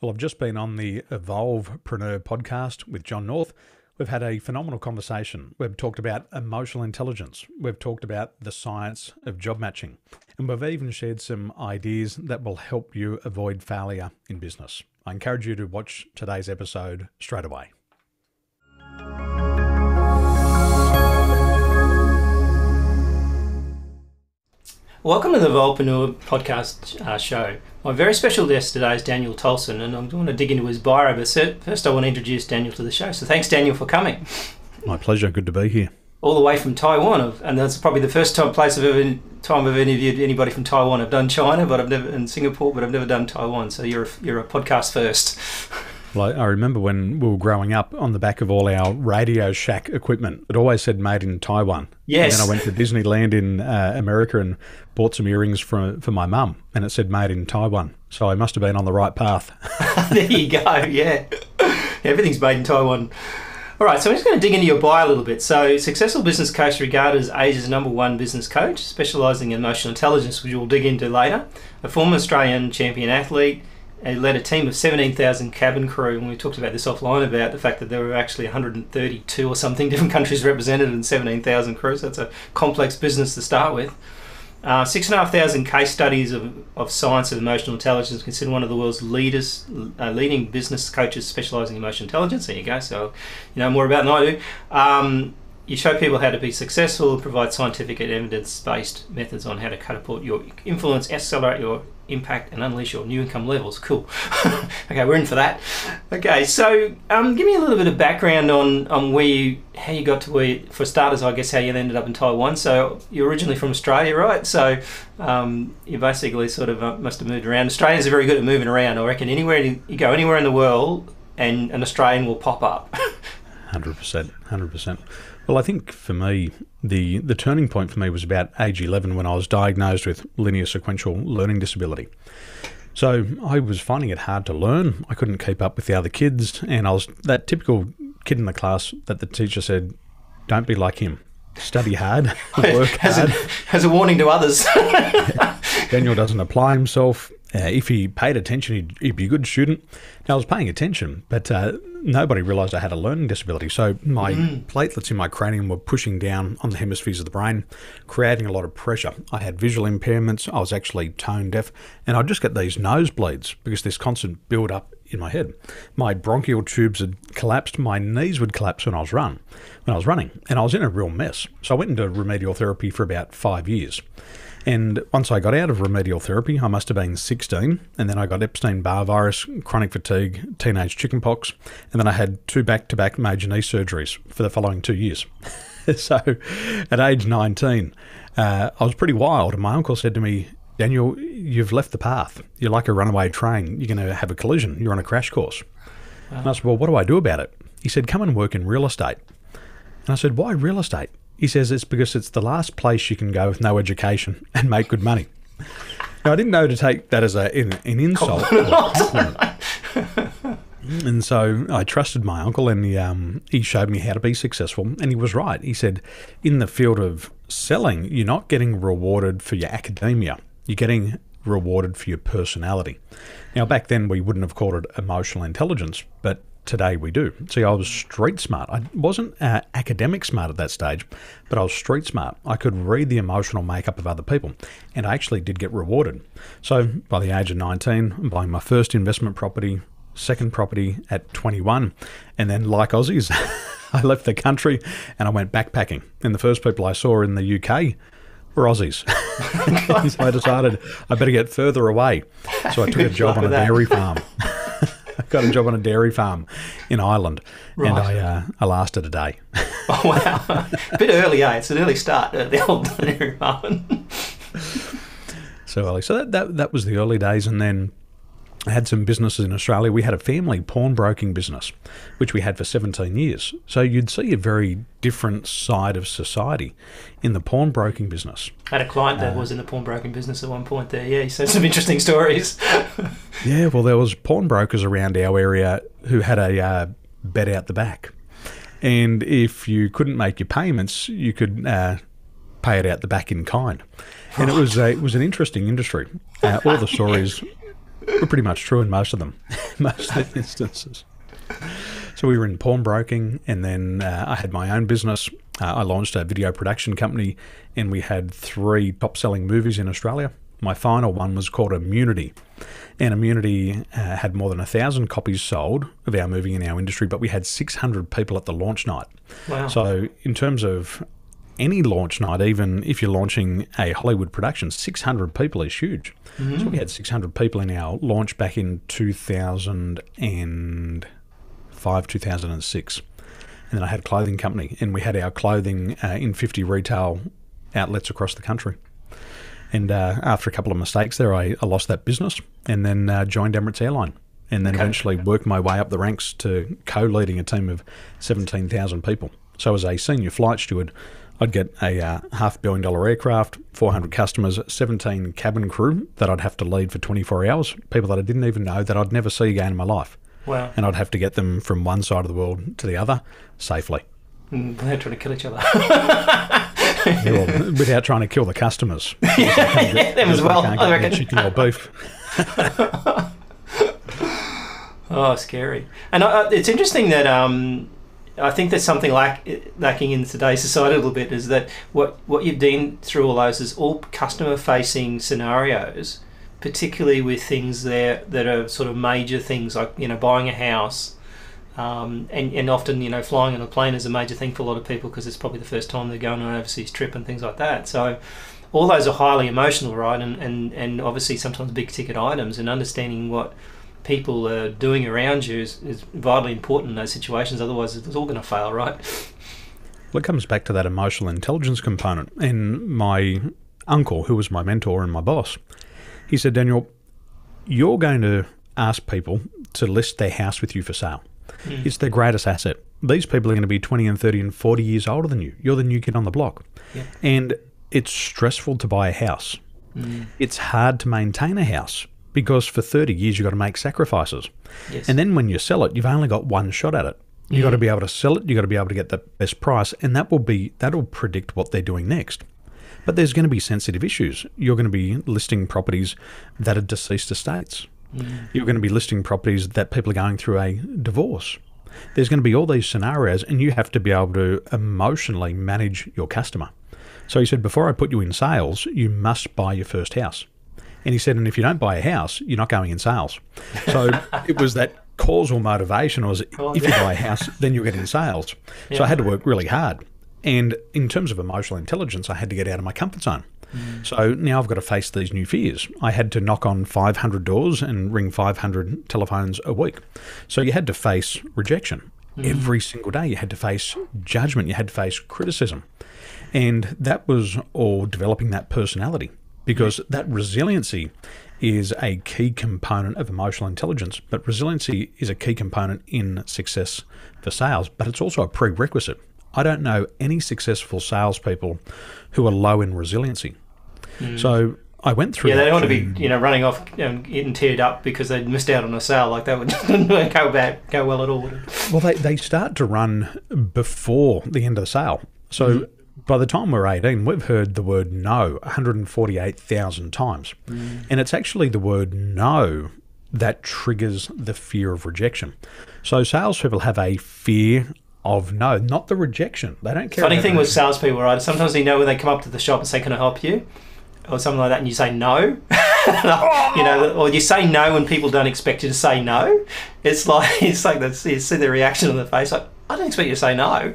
Well, I've just been on the Evolvepreneur Podcast with John North. We've had a phenomenal conversation. We've talked about emotional intelligence. We've talked about the science of job matching. And we've even shared some ideas that will help you avoid failure in business. I encourage you to watch today's episode straight away. Welcome to the Evolvepreneur Podcast Show. My very special guest today is Daniel Tolson, and I'm going to dig into his bio, but first I want to introduce Daniel to the show. So thanks, Daniel, for coming. My pleasure. Good to be here. All the way from Taiwan, and that's probably the first time I've interviewed anybody from Taiwan. I've done China, but I've never in Singapore, but I've never done Taiwan. So you're a podcast first. Well, I remember when we were growing up, on the back of all our Radio Shack equipment, it always said made in Taiwan. Yes. And then I went to Disneyland in America and bought some earrings for my mum, and it said made in Taiwan. So I must have been on the right path. There you go, yeah. Everything's made in Taiwan. All right, so I'm just going to dig into your bio a little bit. So, successful business coach regarded as Asia's #1 business coach, specialising in emotional intelligence, which we'll dig into later. A former Australian champion athlete, and led a team of 17,000 cabin crew, and we talked about this offline about the fact that there were actually 132 or something different countries represented and 17,000 crews. That's a complex business to start with. 6,500 case studies of science of emotional intelligence, considered one of the world's leading business coaches specialising in emotional intelligence. There you go. So you know more about it than I do. You show people how to be successful, provide scientific and evidence-based methods on how to catapult your influence, accelerate your impact, and unleash your new income levels. Cool. Okay, we're in for that. Okay, so give me a little bit of background on how you got to where, for starters, I guess, how you ended up in Taiwan. So you're originally from Australia, right? So you basically sort of must have moved around. Australians are very good at moving around. I reckon you go anywhere in the world and an Australian will pop up. 100%. Well, I think for me, the turning point for me was about age 11 when I was diagnosed with linear sequential learning disability. So I was finding it hard to learn. I couldn't keep up with the other kids, and I was that typical kid in the class that the teacher said, don't be like him. Study hard, work hard. As a warning to others. Daniel doesn't apply himself. If he paid attention, he'd be a good student. Now, I was paying attention, but nobody realised I had a learning disability. So my platelets in my cranium were pushing down on the hemispheres of the brain, creating a lot of pressure. I had visual impairments. I was actually tone deaf, and I'd just get these nosebleeds because this constant build up in my head. My bronchial tubes had collapsed. My knees would collapse when I was running, and I was in a real mess. So I went into remedial therapy for about 5 years. And once I got out of remedial therapy, I must have been 16, and then I got Epstein-Barr virus, chronic fatigue, teenage chickenpox, and then I had 2 back-to-back major knee surgeries for the following 2 years. So at age 19, I was pretty wild, and my uncle said to me, Daniel, you've left the path. You're like a runaway train. You're going to have a collision. You're on a crash course. Wow. And I said, well, what do I do about it? He said, come and work in real estate. And I said, why real estate? He says it's because it's the last place you can go with no education and make good money. Now, I didn't know to take that as an insult or a compliment. And so I trusted my uncle, and he showed me how to be successful. And he was right. He said, in the field of selling, you're not getting rewarded for your academia. You're getting rewarded for your personality. Now, back then, we wouldn't have called it emotional intelligence, but today we do. See, I was street smart. I wasn't academic smart at that stage, but I was street smart. I could read the emotional makeup of other people, and I actually did get rewarded. So by the age of 19, I'm buying my first investment property, second property at 21, and then like Aussies, I left the country and I went backpacking. And the first people I saw in the UK were Aussies. So I decided I better get further away. So I took a job on a dairy farm. I got a job on a dairy farm in Ireland, and I lasted a day. Oh, wow. A bit early, eh? It's an early start at the old dairy farm. So early. So that was the early days, and then I had some businesses in Australia. We had a family pawnbroking business, which we had for 17 years. So you'd see a very different side of society in the pawnbroking business. I had a client that was in the pawnbroking business at one point there. Yeah, he said some interesting stories. Yeah, well, there was pawnbrokers around our area who had a bed out the back. And if you couldn't make your payments, you could pay it out the back in kind. And it was an interesting industry. All the stories... were pretty much true in most of them, most of the instances. So we were in pawnbroking, and then I had my own business. I launched a video production company, and we had 3 top-selling movies in Australia. My final one was called Immunity, and Immunity had more than 1,000 copies sold of our movie in our industry, but we had 600 people at the launch night. Wow. So in terms of any launch night, even if you're launching a Hollywood production, 600 people is huge. So we had 600 people in our launch back in 2005, 2006. And then I had a clothing company, and we had our clothing in 50 retail outlets across the country. And after a couple of mistakes there, I lost that business, and then joined Emirates Airline, and then eventually worked my way up the ranks to co-leading a team of 17,000 people. So as a senior flight steward, I'd get a $500 million aircraft, 400 customers, 17 cabin crew that I'd have to lead for 24 hours, people that I didn't even know, that I'd never see again in my life. Wow. And I'd have to get them from one side of the world to the other safely. They're trying to kill each other. Well, without trying to kill the customers. Yeah, them as well, I reckon. Chicken or beef. Oh, scary. And it's interesting that I think there's something lacking in today's society a little bit, is that what you've done through all those is all customer-facing scenarios, particularly with things there that are sort of major things like, buying a house, and often, flying on a plane is a major thing for a lot of people because it's probably the first time they're going on an overseas trip and things like that. So all those are highly emotional, right? And obviously sometimes big ticket items, and understanding what people are doing around you is vitally important in those situations. Otherwise, it's all going to fail, right? Well, it comes back to that emotional intelligence component. And my uncle, who was my mentor and my boss, he said, Daniel, you're going to ask people to list their house with you for sale. It's their greatest asset. These people are going to be 20 and 30 and 40 years older than you. You're the new kid on the block. Yeah. And it's stressful to buy a house. It's hard to maintain a house, because for 30 years you've got to make sacrifices. Yes. And then when you sell it, you've only got one shot at it. You've got to be able to sell it, you've got to be able to get the best price, and that'll predict what they're doing next. But there's going to be sensitive issues. You're going to be listing properties that are deceased estates. You're going to be listing properties that people are going through a divorce. There's going to be all these scenarios, and you have to be able to emotionally manage your customer. So he said, before I put you in sales, you must buy your first house. And he said, and if you don't buy a house, you're not going in sales. So it was that causal motivation was, if you buy a house, then you'll get in sales. So I had to work really hard. And in terms of emotional intelligence, I had to get out of my comfort zone. So now I've got to face these new fears. I had to knock on 500 doors and ring 500 telephones a week. So you had to face rejection. Every single day you had to face judgment. You had to face criticism. And that was all developing that personality, because that resiliency is a key component of emotional intelligence. But resiliency is a key component in success for sales, but it's also a prerequisite. I don't know any successful salespeople who are low in resiliency. So I went through. Yeah, they don't want to be, running off and getting teared up because they missed out on a sale. Like that wouldn't go well at all. Well, they start to run before the end of the sale. So by the time we're 18, we've heard the word no 148,000 times, and it's actually the word no that triggers the fear of rejection. So salespeople have a fear of no, not the rejection. They don't care. Funny thing with salespeople, right? Sometimes when they come up to the shop and say, "Can I help you?" or something like that, and you say no, or you say no when people don't expect you to say no. It's like that's, you see the reaction on the face, like, I don't expect you to say no.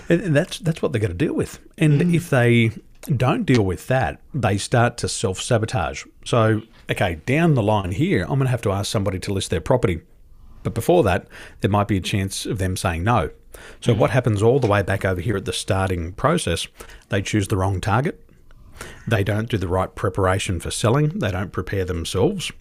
And that's what they're going to deal with. And if they don't deal with that, they start to self-sabotage. So, okay, down the line here, I'm going to have to ask somebody to list their property. But before that, there might be a chance of them saying no. So what happens all the way back over here at the starting process, they choose the wrong target. They don't do the right preparation for selling. They don't prepare themselves.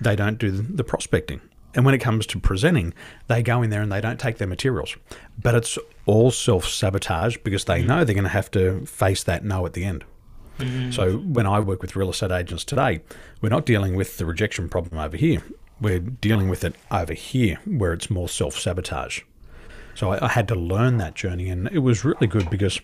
They don't do the prospecting. And when it comes to presenting, they go in there and they don't take their materials. But it's all self-sabotage because they know they're going to have to face that no at the end. So when I work with real estate agents today, we're not dealing with the rejection problem over here. We're dealing with it over here where it's more self-sabotage. So I had to learn that journey, and it was really good because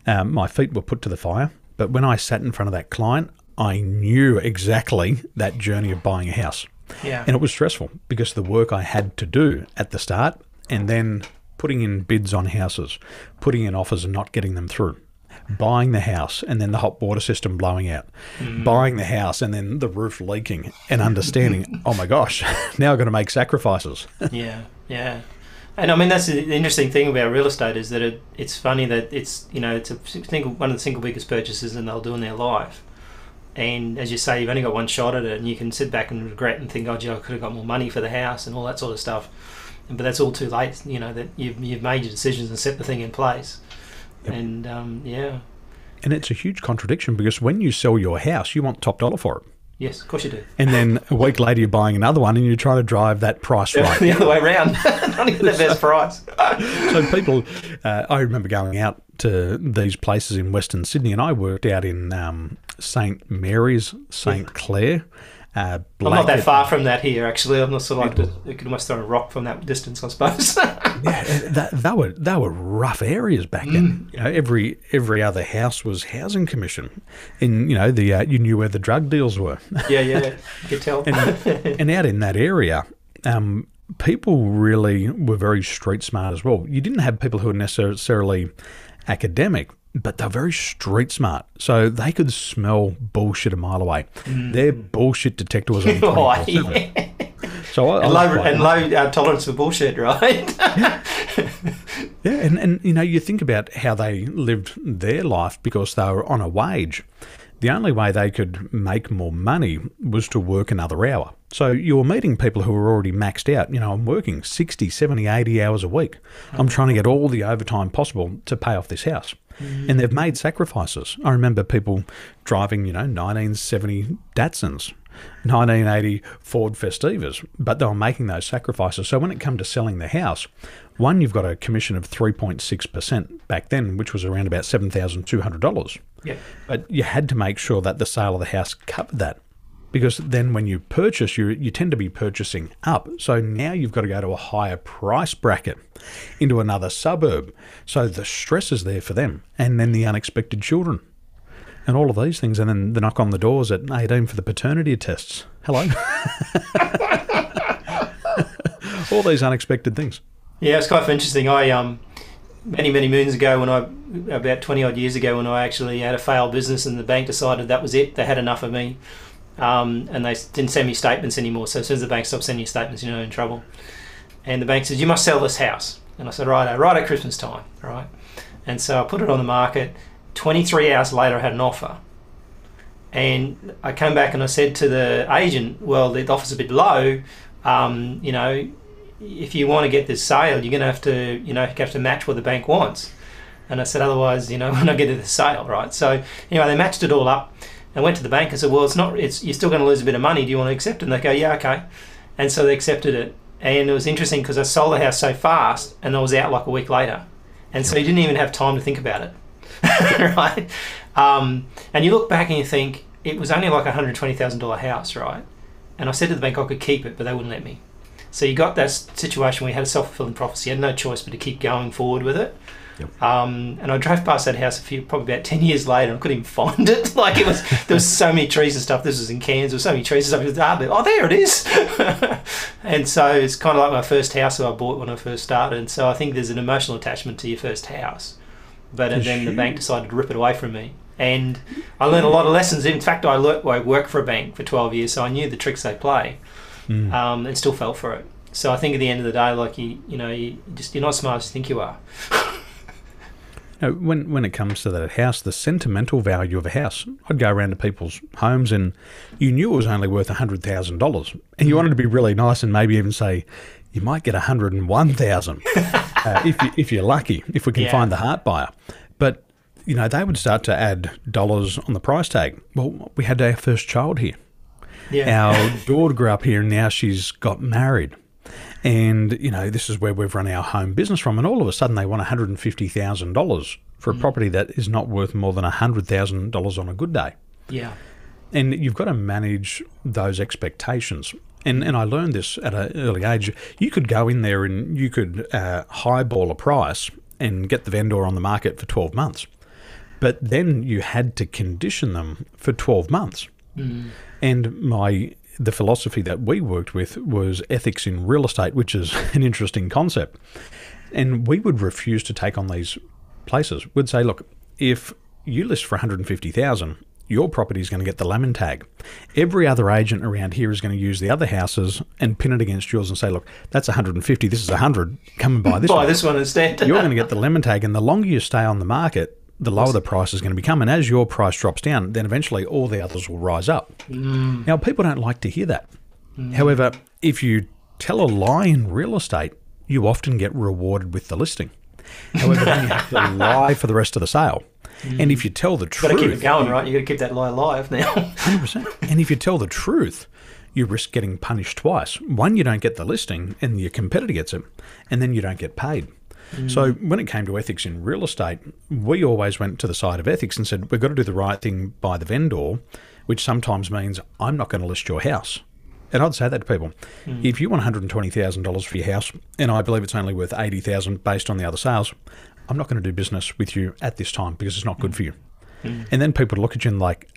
my feet were put to the fire. But when I sat in front of that client, I knew exactly that journey of buying a house. Yeah. And it was stressful because of the work I had to do at the start, and then putting in bids on houses, putting in offers and not getting them through. Buying the house and then the hot water system blowing out. Buying the house and then the roof leaking, and understanding, oh my gosh, now I've got to make sacrifices. Yeah. And I mean, that's the interesting thing about real estate, is that it's funny that it's, you know, it's one of the single biggest purchases and they'll do in their life. And as you say, you've only got one shot at it, and you can sit back and regret and think, oh, gee, I could have got more money for the house and all that sort of stuff. But that's all too late, you know, that you've made your decisions and set the thing in place. Yep. And And it's a huge contradiction, because when you sell your house, you want top dollar for it. Yes, of course you do. And then a week later, you're buying another one, and you're trying to drive that price right. The other way around. Not even the best price. So people, I remember going out to these places in Western Sydney, and I worked out in St. Mary's, St. Clair. I'm not that far from that here, actually. I'm not sort of like, you could almost throw a rock from that distance, I suppose. Yeah, they were rough areas back then. You know, every other house was housing commission, and you know you knew where the drug deals were. Yeah, you could tell. and out in that area, people really were very street smart as well. You didn't have people who were necessarily academic, but they're very street smart, so they could smell bullshit a mile away. Their bullshit detector was on 24/7. Yeah. So low tolerance for bullshit, right? Yeah, and you know, you think about how they lived their life because they were on a wage. The only way they could make more money was to work another hour. So you were meeting people who were already maxed out. You know, I'm working 60, 70, 80 hours a week. I'm trying to get all the overtime possible to pay off this house. And they've made sacrifices. I remember people driving, you know, 1970 Datsuns, 1980 Ford Festivas, but they were making those sacrifices. So when it come to selling the house, one, you've got a commission of 3.6% back then, which was around about $7,200. Yeah. But you had to make sure that the sale of the house covered that, because then when you purchase, you tend to be purchasing up. So now you've got to go to a higher price bracket into another suburb. So the stress is there for them. And then the unexpected children and all of these things. And then the knock on the doors at 18 for the paternity tests. Hello. All these unexpected things. Yeah, it's quite interesting. I many moons ago, about 20 odd years ago, when I actually had a failed business and the bank decided that was it, they had enough of me, and they didn't send me statements anymore. So as soon as the bank stopped sending you statements, you're in trouble. And the bank said, you must sell this house. And I said, right at Christmas time, right? And so I put it on the market. 23 hours later, I had an offer. And I came back and I said to the agent, well, the offer's a bit low, you know, if you want to get this sale, you're going to have to match what the bank wants. And I said, otherwise, you know, we're not getting the sale, right? So anyway, they matched it all up and went to the bank and said, well, you're still going to lose a bit of money. Do you want to accept it? And they go, yeah, okay. And so they accepted it. And it was interesting because I sold the house so fast and I was out like a week later. And so you didn't even have time to think about it, right? And you look back and you think, it was only like a $120,000 house, right? And I said to the bank I could keep it, but they wouldn't let me. So you got that situation where you had a self-fulfilling prophecy. You had no choice but to keep going forward with it. Yep. And I drove past that house probably about 10 years later, and I couldn't even find it. There was so many trees and stuff. This was in Cairns. There were so many trees and stuff. It was hardly, oh, there it is. And so it's kind of like my first house that I bought when I first started. And so I think there's an emotional attachment to your first house. But then the bank decided to rip it away from me. And I learned a lot of lessons. In fact, I worked for a bank for 12 years, so I knew the tricks they play. And still fell for it. So I think at the end of the day, like you're not as smart as you think you are. When it comes to that house, the sentimental value of a house, I'd go around to people's homes and you knew it was only worth $100,000, and you wanted to be really nice and maybe even say you might get $101,000 if you're lucky, if we can find the heart buyer. But you know, they would start to add dollars on the price tag. Well, we had our first child here. Yeah. Our daughter grew up here and now she's got married. And, you know, this is where we've run our home business from. And all of a sudden they want $150,000 for a property that is not worth more than $100,000 on a good day. Yeah. And you've got to manage those expectations. And I learned this at an early age. You could go in there and you could highball a price and get the vendor on the market for 12 months. But then you had to condition them for 12 months. And the philosophy that we worked with was ethics in real estate, which is an interesting concept. And we would refuse to take on these places. We'd say, look, if you list for 150,000, your property is going to get the lemon tag. Every other agent around here is going to use the other houses and pin it against yours and say, look, that's 150, this is 100, come and buy this one. Buy this one instead. You're going to get the lemon tag, and the longer you stay on the market, the lower the price is going to become. And as your price drops down, then eventually all the others will rise up. Now, people don't like to hear that. However, if you tell a lie in real estate, you often get rewarded with the listing. However, then you have to lie for the rest of the sale. And if you tell the truth... You've got to keep it going, right? You've got to keep that lie alive now. 100%. And if you tell the truth, you risk getting punished twice. One, you don't get the listing and your competitor gets it, and then you don't get paid. So when it came to ethics in real estate, we always went to the side of ethics and said, we've got to do the right thing by the vendor, which sometimes means I'm not going to list your house. And I'd say that to people. If you want $120,000 for your house, and I believe it's only worth $80,000 based on the other sales, I'm not going to do business with you at this time because it's not good for you. And then people look at you and like,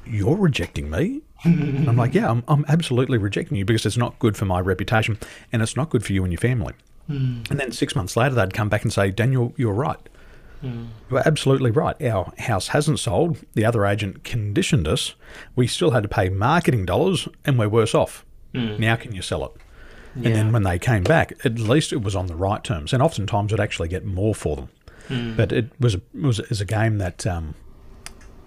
you're rejecting me? And I'm like, yeah, I'm absolutely rejecting you because it's not good for my reputation and it's not good for you and your family. And then 6 months later, they'd come back and say, Daniel, you're right. You're absolutely right. Our house hasn't sold. The other agent conditioned us. We still had to pay marketing dollars and we're worse off. Now can you sell it? And then when they came back, at least it was on the right terms. And oftentimes it'd actually get more for them. But it was a game that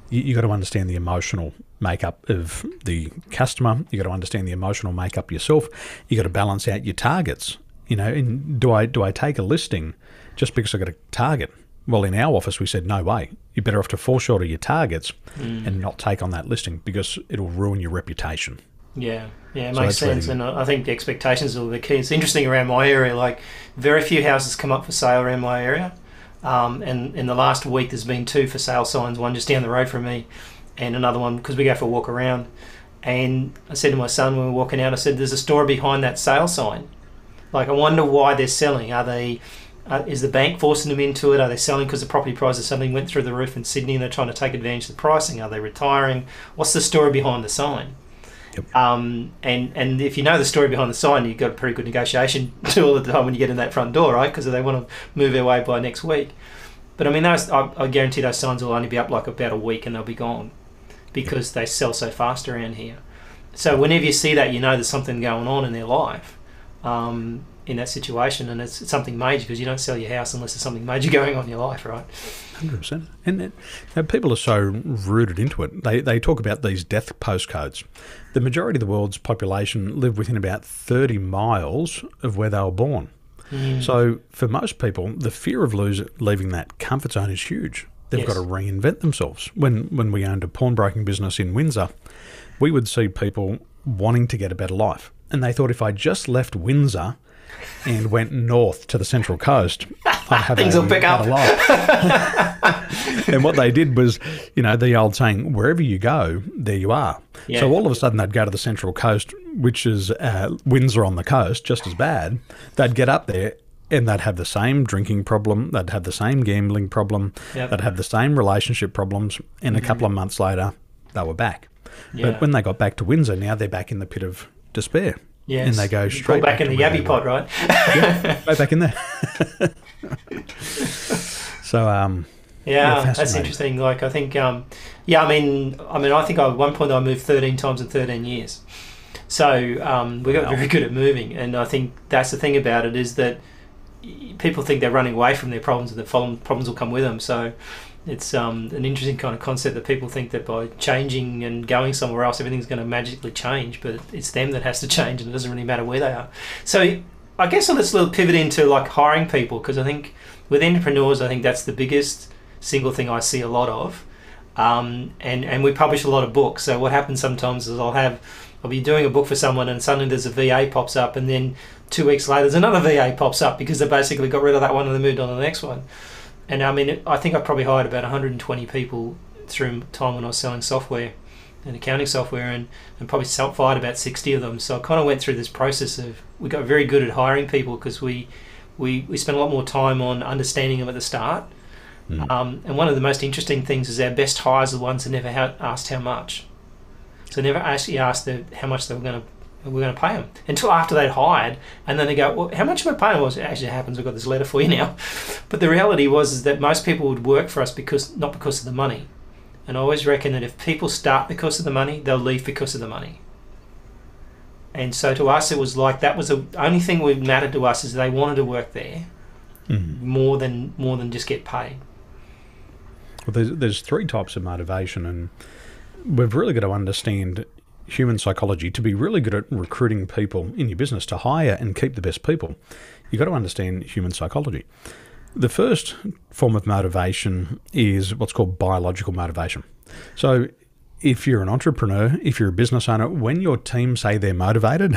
you got to understand the emotional makeup of the customer. You got to understand the emotional makeup yourself. You got to balance out your targets. You know, and do I take a listing just because I got a target? Well, in our office, we said, no way. You're better off to fall short of your targets and not take on that listing because it'll ruin your reputation. Yeah, it makes sense. And I think the expectations are the key. It's interesting around my area, like very few houses come up for sale around my area. And in the last week, there's been 2 for sale signs, one just down the road from me and another one because we go for a walk around. And I said to my son when we were walking out, I said, there's a story behind that sale sign. Like, I wonder why they're selling. Are they... is the bank forcing them into it? Are they selling because the property prices suddenly went through the roof in Sydney and they're trying to take advantage of the pricing? Are they retiring? What's the story behind the sign? Yep. And if you know the story behind the sign, you've got a pretty good negotiation all the time when you get in that front door, right? Because they want to move away by next week. But I mean, I guarantee those signs will only be up like about a week and they'll be gone because they sell so fast around here. So whenever you see that, you know there's something going on in their life. In that situation, and it's something major because you don't sell your house unless there's something major going on in your life, right? 100%. And people are so rooted into it. They talk about these death postcodes. The majority of the world's population live within about 30 miles of where they were born. So for most people, the fear of leaving that comfort zone is huge. They've got to reinvent themselves. When we owned a pawnbroking business in Windsor, we would see people wanting to get a better life. And they thought if I just left Windsor and went north to the Central Coast, I'd have things will pick up. And what they did was, you know, the old saying, wherever you go, there you are. Yeah. So all of a sudden they'd go to the Central Coast, which is Windsor on the coast, just as bad. They'd get up there and they'd have the same drinking problem. They'd have the same gambling problem. Yep. They'd have the same relationship problems. And a couple of months later, they were back. Yeah. But when they got back to Windsor, now they're back in the pit of despair. Yes. And they go straight back in the Yabby pod, right? Yeah, go back in there. So, that's interesting. Like, I think, I think at one point I moved 13 times in 13 years. So we got very good at moving, and I think that's the thing about it is that people think they're running away from their problems, and the problems will come with them. So it's an interesting kind of concept that people think that by changing and going somewhere else, everything's going to magically change, but it's them that has to change, and it doesn't really matter where they are. So I guess let's pivot into like hiring people, because I think with entrepreneurs, I think that's the biggest single thing I see a lot of. And we publish a lot of books. So what happens sometimes is I'll be doing a book for someone and suddenly there's a VA pops up, and then 2 weeks later there's another VA pops up because they basically got rid of that one and they moved on to the next one. And I mean, I think I probably hired about 120 people through time when I was selling software and accounting software, and probably fired about 60 of them. So I kind of went through this process of, we got very good at hiring people because we spent a lot more time on understanding them at the start. And one of the most interesting things is our best hires are the ones that never asked how much. So never actually asked how much they were going to pay them until after they'd hired, and then they go, well, how much am I paying? Well, it actually happens, I've got this letter for you now. But the reality is that most people would work for us not because of the money. And I always reckon that if people start because of the money, they'll leave because of the money. And so to us, it was like that was the only thing that mattered to us, is they wanted to work there more than just get paid. Well, there's three types of motivation, and we've really got to understand human psychology to be really good at recruiting people in your business to hire and keep the best people. You've got to understand human psychology. The first form of motivation is what's called biological motivation. So if you're an entrepreneur, if you're a business owner, when your team say they're motivated,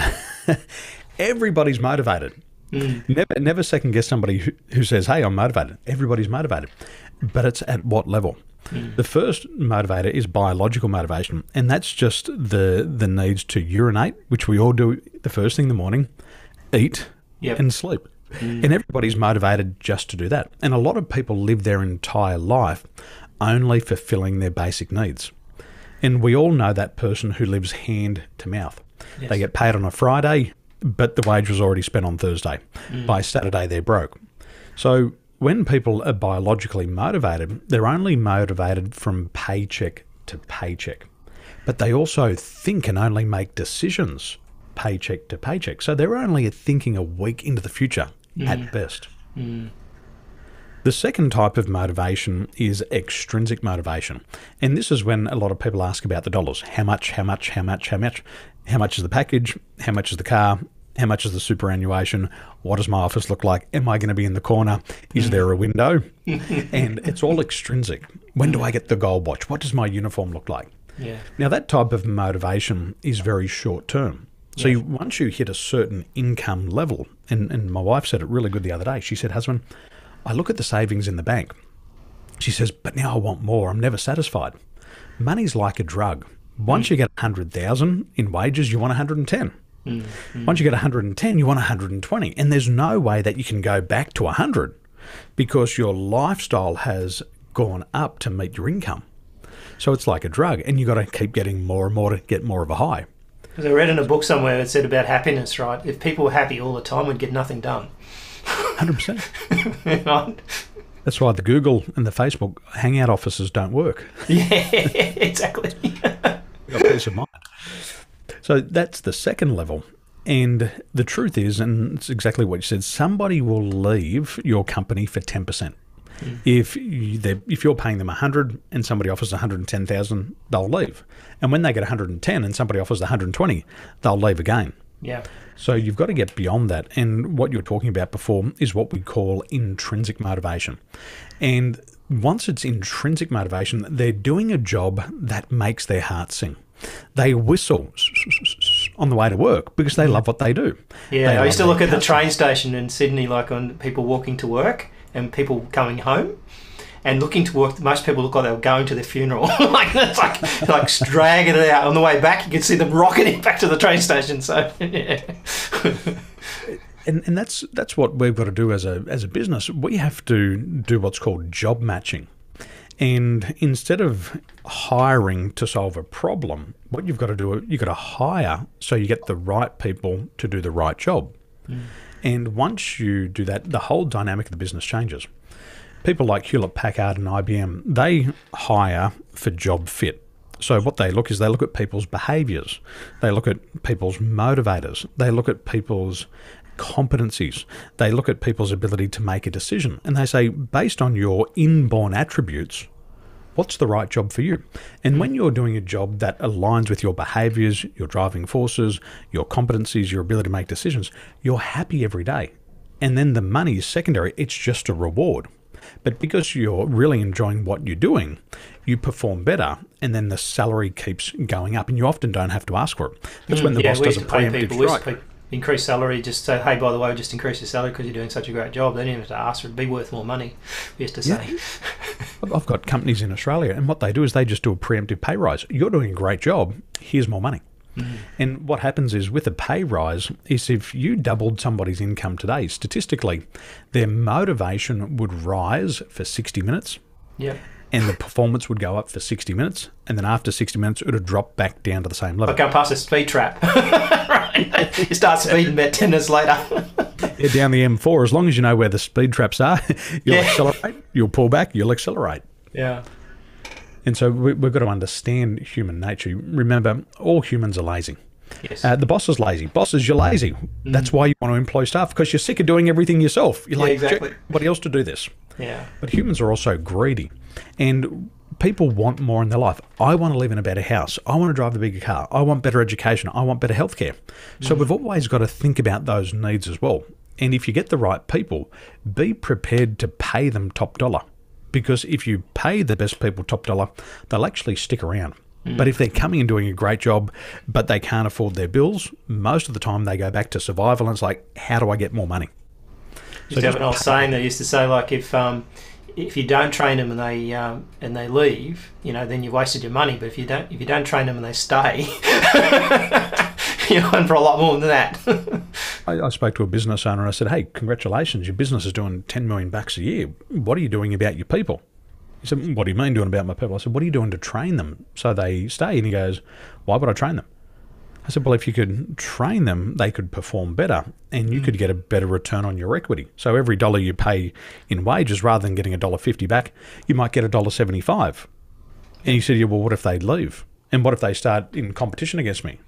everybody's motivated. Never second guess somebody who says, hey, I'm motivated. Everybody's motivated. But it's at what level? The first motivator is biological motivation, and that's just the needs to urinate, which we all do the first thing in the morning, eat, and sleep. And everybody's motivated just to do that. And a lot of people live their entire life only fulfilling their basic needs. And we all know that person who lives hand to mouth. Yes. They get paid on a Friday, but the wage was already spent on Thursday. By Saturday, they're broke. So when people are biologically motivated, they're only motivated from paycheck to paycheck. But they also think and only make decisions paycheck to paycheck. So they're only thinking a week into the future at best. The second type of motivation is extrinsic motivation. And this is when a lot of people ask about the dollars. How much, how much, how much, how much? How much is the package? How much is the car? How much is the superannuation? What does my office look like? Am I going to be in the corner? Is there a window? And it's all extrinsic. When do I get the gold watch? What does my uniform look like? Now, that type of motivation is very short term. So once you hit a certain income level, and my wife said it really good the other day. She said, husband, I look at the savings in the bank. She says, but now I want more. I'm never satisfied. Money's like a drug. Once you get 100,000 in wages, you want 110. Once you get 110, you want 120. And there's no way that you can go back to 100 because your lifestyle has gone up to meet your income. So it's like a drug, and you've got to keep getting more and more to get more of a high. Because I read in a book somewhere it said about happiness, right? If people were happy all the time, we'd get nothing done. 100%. Right? That's why the Google and the Facebook Hangout offices don't work. Yeah, exactly. Got peace of mind. So that's the second level. And the truth is, and it's exactly what you said, somebody will leave your company for 10%. If you're paying them 100 and somebody offers 110,000, they'll leave. And when they get 110 and somebody offers 120, they'll leave again. Yeah. So you've got to get beyond that. And what you were talking about before is what we call intrinsic motivation. And once it's intrinsic motivation, they're doing a job that makes their heart sing. They whistle on the way to work because they love what they do. Yeah, I used to look at the train station in Sydney, like on people walking to work and people coming home and looking to work. Most people look like they were going to their funeral. Like it's like dragging it out. On the way back, you can see them rocketing back to the train station. So, yeah. And that's what we've got to do as a business. We have to do what's called job matching. And instead of hiring to solve a problem, what you've got to do, you've got to hire so you get the right people to do the right job. And once you do that, the whole dynamic of the business changes. People like Hewlett-Packard and IBM, they hire for job fit. So what they look at people's behaviours. They look at people's motivators. They look at people's competencies. They look at people's ability to make a decision. And they say, based on your inborn attributes, what's the right job for you? And when you're doing a job that aligns with your behaviours, your driving forces, your competencies, your ability to make decisions, you're happy every day. And then the money is secondary. It's just a reward. But because you're really enjoying what you're doing, you perform better, and then the salary keeps going up, and you often don't have to ask for it. That's when the boss does a preemptive strike. Increase salary, just say, hey, by the way, just increase your salary because you're doing such a great job. They didn't have to ask for it to be worth more money. We used to say. I've got companies in Australia, and what they do is they just do a preemptive pay rise. You're doing a great job. Here's more money. And what happens is with a pay rise is if you doubled somebody's income today, statistically, their motivation would rise for 60 minutes. Yeah. And the performance would go up for 60 minutes. And then after 60 minutes, it would drop back down to the same level. Like going past a speed trap. Right. You start speeding about 10 minutes later. Yeah, down the M4, as long as you know where the speed traps are, you'll accelerate, you'll pull back, you'll accelerate. Yeah. And so we've got to understand human nature. Remember, all humans are lazy. Yes. The boss is lazy. Bosses, you're lazy. That's why you want to employ staff, because you're sick of doing everything yourself. You're like, exactly. Somebody else to do this. Yeah. But humans are also greedy. And people want more in their life. I want to live in a better house. I want to drive the bigger car. I want better education. I want better healthcare. So we've always got to think about those needs as well. And if you get the right people, be prepared to pay them top dollar. Because if you pay the best people top dollar, they'll actually stick around. But if they're coming and doing a great job, but they can't afford their bills, most of the time they go back to survival and it's like, how do I get more money? So have an old saying they used to say, like, if you don't train them and they leave, then you've wasted your money. But if you don't train them and they stay, you're on for a lot more than that. I spoke to a business owner and I said, hey, congratulations, your business is doing $10 million a year. What are you doing about your people? He said, what do you mean doing about my people? I said, what are you doing to train them so they stay? And he goes, why would I train them? I said, well, if you could train them, they could perform better and you could get a better return on your equity. So every dollar you pay in wages, rather than getting $1.50 back, you might get $1.75. And he said, yeah, well, what if they leave? And what if they start in competition against me?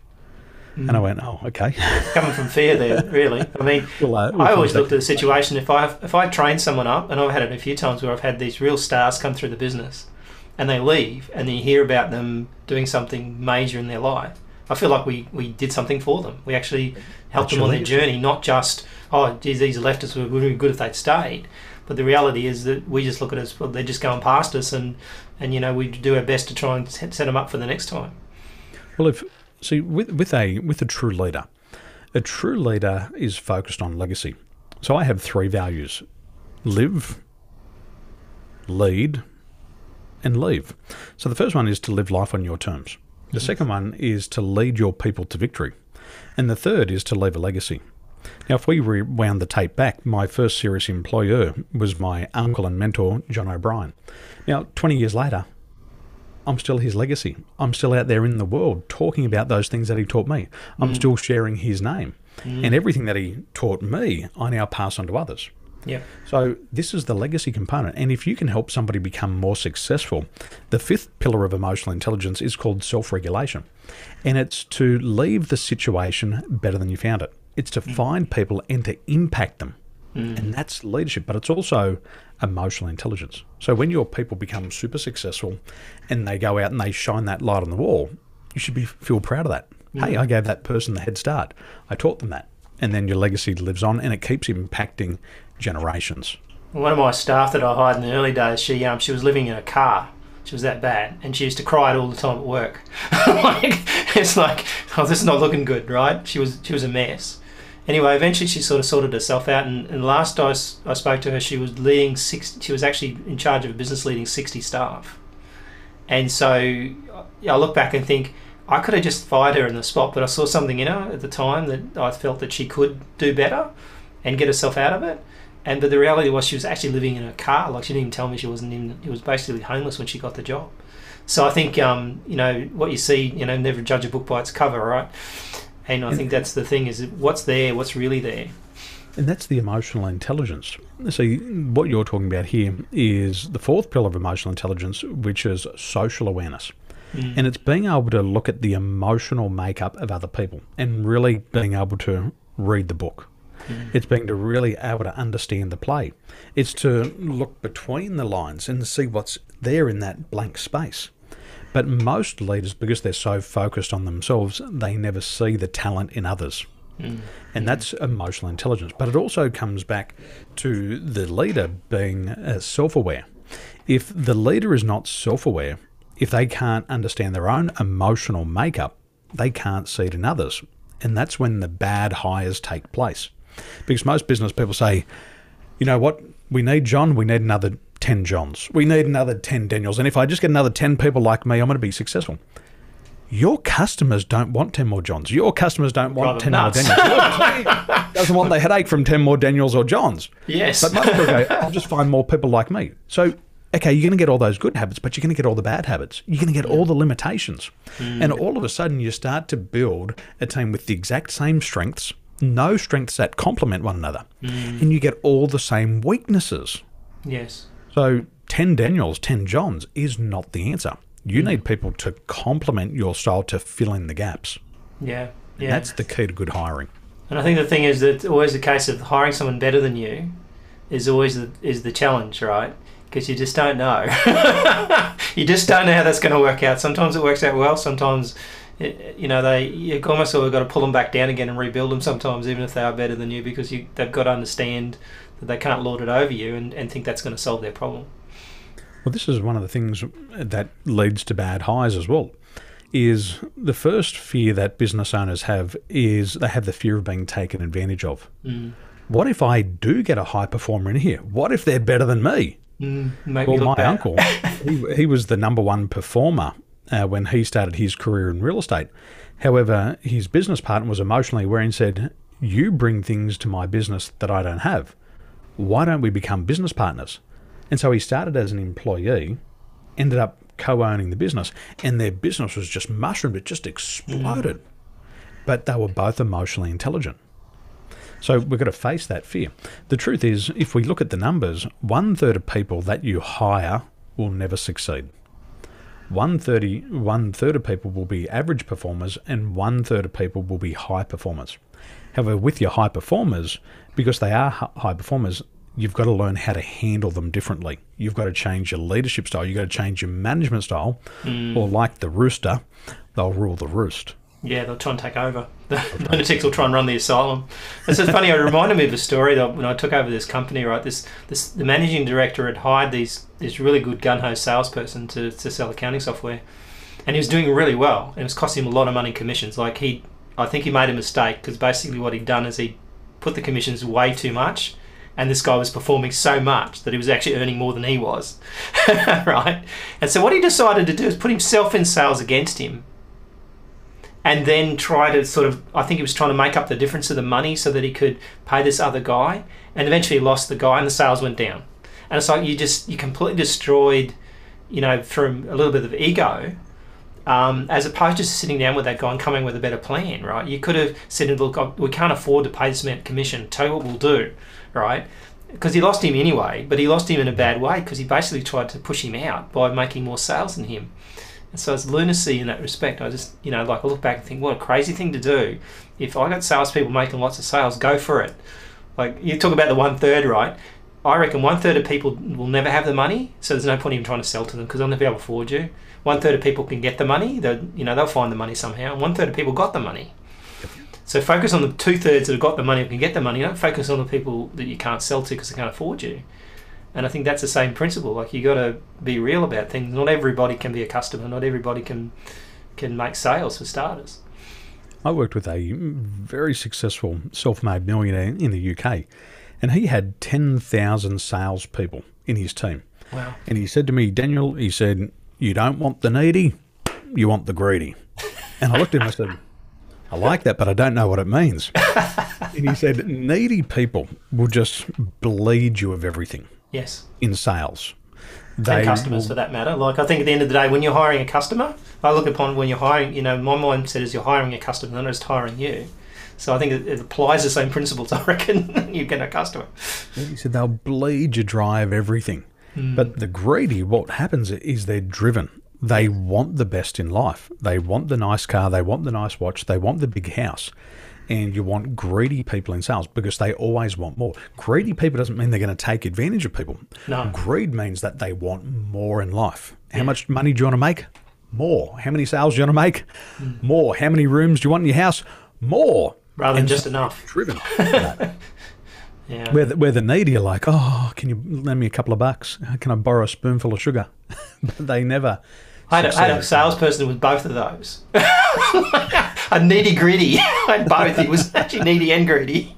And I went, oh, okay. Coming from fear there, really. I mean, I always looked at the situation, if I train someone up, and I've had it a few times where I've had these real stars come through the business and they leave and then you hear about them doing something major in their life. I feel like we did something for them. We actually helped them on their journey, not just, oh, geez, these left us, it would be good if they'd stayed. But the reality is that we just look at it as, well, they're just going past us and we do our best to try and set them up for the next time. Well, with a true leader is focused on legacy. So I have 3 values: live, lead, and leave. So the first one is to live life on your terms. The second one is to lead your people to victory. And the third is to leave a legacy. Now, if we rewound the tape back, my first serious employer was my uncle and mentor, John O'Brien. Now, 20 years later, I'm still his legacy. I'm still out there in the world talking about those things that he taught me. I'm still sharing his name. And everything that he taught me, I now pass on to others. Yeah. So this is the legacy component. And if you can help somebody become more successful, the 5th pillar of emotional intelligence is called self-regulation. And it's to leave the situation better than you found it. It's to find people and to impact them. And that's leadership, but it's also emotional intelligence. So when your people become super successful and they go out and they shine that light on the wall, you should feel proud of that. Hey, I gave that person the head start. I taught them that. And then your legacy lives on and it keeps impacting generations. One of my staff that I hired in the early days, she was living in a car. She was that bad, and she used to cry all the time at work. It's like, oh, this is not looking good, right? She was a mess. Anyway, eventually she sort of sorted herself out, and last I spoke to her, she was leading she was actually in charge of a business leading 60 staff. And so I look back and think, I could have just fired her in the spot, but I saw something in her at the time that I felt that she could do better and get herself out of it. But the reality was she was actually living in a car. Like, she didn't even tell me she was basically homeless when she got the job. So I think, what you see, never judge a book by its cover, right? And I think that's the thing, is what's there, what's really there. And that's the emotional intelligence. See, what you're talking about here is the 4th pillar of emotional intelligence, which is social awareness. And it's being able to look at the emotional makeup of other people and really being able to read the book. It's being to really able to understand the play. It's to look between the lines and see what's there in that blank space. But most leaders, because they're so focused on themselves, they never see the talent in others. And that's emotional intelligence. But it also comes back to the leader being self-aware. If the leader is not self-aware, if they can't understand their own emotional makeup, they can't see it in others. And that's when the bad hires take place. Because most business people say, you know what, we need John, we need another 10 Johns. We need another 10 Daniels. And if I just get another 10 people like me, I'm going to be successful. Your customers don't want 10 more Johns. Your customers don't want Drive 10 more them Daniels. Your team doesn't want the headache from 10 more Daniels or Johns. Yes. But most people go, I'll just find more people like me. So, okay, you're going to get all those good habits, but you're going to get all the bad habits. You're going to get all the limitations. And all of a sudden, you start to build a team with the exact same strengths, no strengths that complement one another. And you get all the same weaknesses. Yes. So 10 Daniels, 10 Johns is not the answer. You need people to complement your style to fill in the gaps. Yeah. And that's the key to good hiring. And I think the thing is that it's always the case of hiring someone better than you is always the challenge, right? Because you just don't know. You just don't know how that's going to work out. Sometimes it works out well. Sometimes, you almost sort of got to pull them back down again and rebuild them sometimes, even if they are better than you, because they've got to understand that they can't lord it over you and think that's going to solve their problem. Well, this is one of the things that leads to bad hires as well, is the first fear that business owners have is they have the fear of being taken advantage of. What if I do get a high performer in here? What if they're better than me? Well, my uncle, he was the number one performer when he started his career in real estate. However, his business partner was emotionally aware and said, you bring things to my business that I don't have. Why don't we become business partners? And so he started as an employee, ended up co-owning the business, and their business was just mushroomed. It just exploded. But they were both emotionally intelligent. So we've got to face that fear. The truth is, if we look at the numbers, 1/3 of people that you hire will never succeed. 1/3 of people will be average performers, and 1/3 of people will be high performers. However, with your high performers, because they are high performers, you've got to learn how to handle them differently. You've got to change your leadership style. You've got to change your management style. Or like the rooster, they'll rule the roost. Yeah, they'll try and take over. The lunatics will try and run the asylum. It's just funny. It reminded me of a story that when I took over this company. Right, the managing director had hired this really good gun-ho salesperson to sell accounting software, and he was doing really well. And it was costing him a lot of money in commissions. I think he made a mistake, because basically what he'd done is he put the commissions way too much, and this guy was performing so much that he was actually earning more than he was, right? And so what he decided to do is put himself in sales against him, and then try to I think he was trying to make up the difference of the money so that he could pay this other guy, and eventually he lost the guy and the sales went down. And it's like you completely destroyed, from a little bit of ego, as opposed to sitting down with that guy and coming with a better plan, right? You could have said, look, we can't afford to pay this amount of commission. Tell you what we'll do, right? Because he lost him anyway, but he lost him in a bad way, because he basically tried to push him out by making more sales than him. And so it's lunacy in that respect. I just, I look back and think, what a crazy thing to do. If I got salespeople making lots of sales, go for it. Like, you talk about the 1/3, right? I reckon 1/3 of people will never have the money, so there's no point even trying to sell to them, because they'll never be able to afford you. 1/3 of people can get the money. They'll find the money somehow. And 1/3 of people got the money. So focus on the 2/3 that have got the money and can get the money. Don't focus on the people that you can't sell to because they can't afford you. And I think that's the same principle. Like, you got to be real about things. Not everybody can be a customer. Not everybody can make sales, for starters. I worked with a very successful self-made millionaire in the UK, and he had 10,000 salespeople in his team. Wow. And he said to me, Daniel, he said, you don't want the needy, you want the greedy. And I looked at him and I said, I like that, but I don't know what it means. And he said, needy people will just bleed you of everything. Yes. In sales. And customers, for that matter. Like, I think at the end of the day, when you're hiring a customer, I look upon when you're hiring, my mindset is you're hiring a customer, not just hiring you. So I think it applies the same principles, I reckon, you get a customer. He said they'll bleed you dry of everything. But the greedy, what happens is they're driven. They want the best in life. They want the nice car. They want the nice watch. They want the big house. And you want greedy people in sales, because they always want more. Greedy people doesn't mean they're going to take advantage of people. No. Greed means that they want more in life. How much money do you want to make? More. How many sales do you want to make? More. How many rooms do you want in your house? More. Rather than just enough. Driven. Yeah. Where the needy are like, oh, can you lend me a couple of bucks? Can I borrow a spoonful of sugar? But they never. I had a salesperson with both of those. A needy greedy. I had both. He was actually needy and greedy.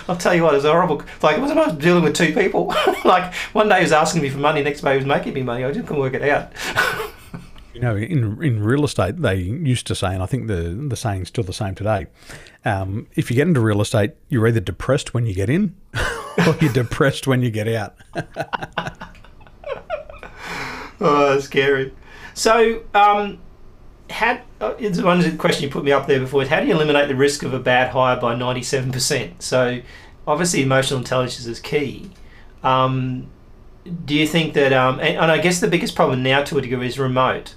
I'll tell you what, it was horrible. Like, it wasn't I was dealing with two people. Like, one day he was asking me for money, next day he was making me money. I just couldn't work it out. You know, in real estate, they used to say, and I think the saying's still the same today, if you get into real estate, you're either depressed when you get in or you're depressed when you get out. Oh, that's scary. So, it's one question you put me up there before. How do you eliminate the risk of a bad hire by 97%? So, obviously, emotional intelligence is key. Do you think that, and I guess the biggest problem now to a degree is remote.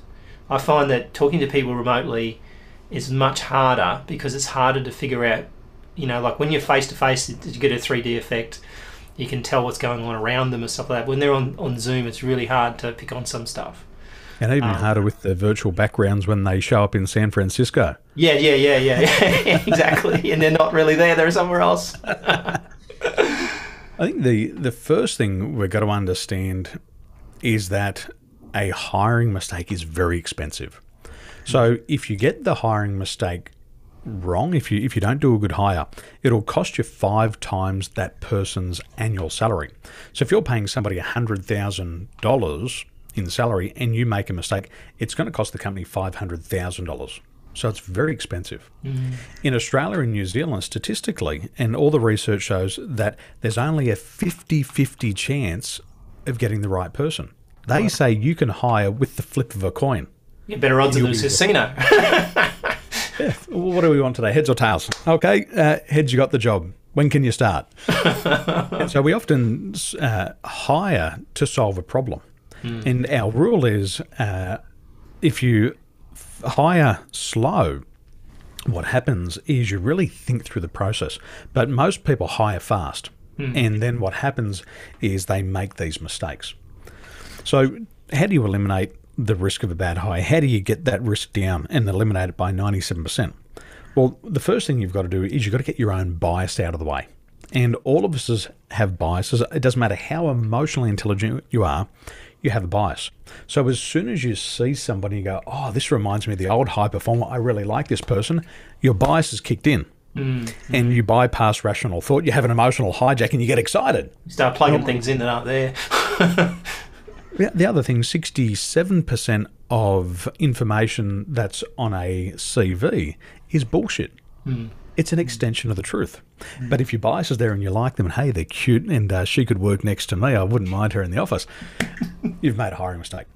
I find that talking to people remotely is much harder because it's harder to figure out, you know, like when you're face to face, you get a 3D effect. You can tell what's going on around them and stuff like that. When they're on Zoom, it's really hard to pick on some stuff. And even harder with the virtual backgrounds when they show up in San Francisco. Yeah, exactly. And they're not really there, they're somewhere else. I think the first thing we've got to understand is that a hiring mistake is very expensive. So if you get the hiring mistake wrong, if you don't do a good hire, it'll cost you 5 times that person's annual salary. So if you're paying somebody $100,000 in salary and you make a mistake, it's going to cost the company $500,000. So it's very expensive. In Australia and New Zealand, statistically, and all the research shows that there's only a 50-50 chance of getting the right person. They say you can hire with the flip of a coin. Yeah, better odds than a casino. Yeah. What do we want today? Heads or tails? Okay, heads, you got the job. When can you start? And so we often hire to solve a problem. And our rule is if you hire slow, what happens is you really think through the process. But most people hire fast. And then what happens is they make these mistakes. So how do you eliminate the risk of a bad hire? How do you get that risk down and eliminate it by 97%? Well, the first thing you've got to do is you've got to get your own bias out of the way. And all of us have biases. It doesn't matter how emotionally intelligent you are, you have a bias. So as soon as you see somebody and you go, oh, this reminds me of the old high performer, I really like this person, your bias is kicked in. And you bypass rational thought. You have an emotional hijack and you get excited. You start plugging things in that aren't there. The other thing, 67% of information that's on a CV is bullshit. It's an extension of the truth. But if your bias is there and you like them and, hey, they're cute and she could work next to me, I wouldn't mind her in the office, you've made a hiring mistake.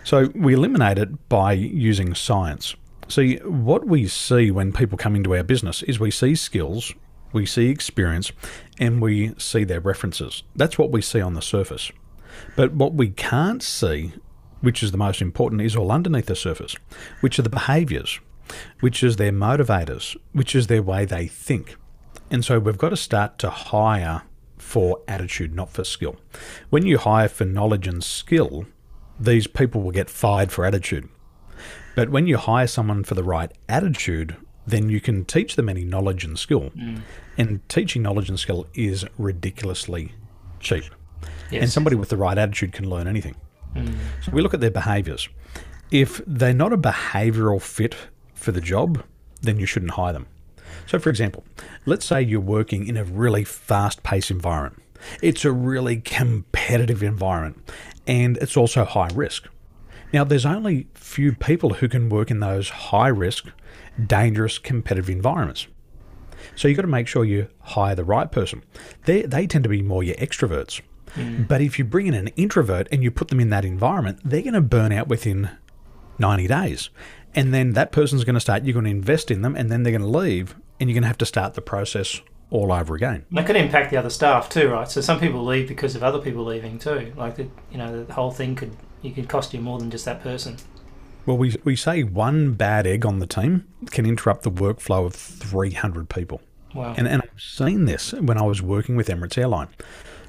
So we eliminate it by using science. See, what we see when people come into our business is we see skills, we see experience, and we see their references. That's what we see on the surface. But what we can't see, which is the most important, is all underneath the surface, which are the behaviours, which is their motivators, which is their way they think. And so we've got to start to hire for attitude, not for skill. When you hire for knowledge and skill, these people will get fired for attitude. But when you hire someone for the right attitude, then you can teach them any knowledge and skill. And teaching knowledge and skill is ridiculously cheap. And somebody with the right attitude can learn anything. So we look at their behaviours. If they're not a behavioural fit for the job, then you shouldn't hire them. So for example, let's say you're working in a really fast-paced environment. It's a really competitive environment, and it's also high risk. Now, there's only few people who can work in those high-risk, dangerous, competitive environments. So you've got to make sure you hire the right person. They tend to be more your extroverts. But if you bring in an introvert and you put them in that environment, they're going to burn out within 90 days. And then that person's going to start, you're going to invest in them, and then they're going to leave, and you're going to have to start the process all over again. That could impact the other staff too, right? So some people leave because of other people leaving too. Like, the whole thing could cost you more than just that person. Well, we say one bad egg on the team can interrupt the workflow of 300 people. Wow. And I've seen this when I was working with Emirates Airline.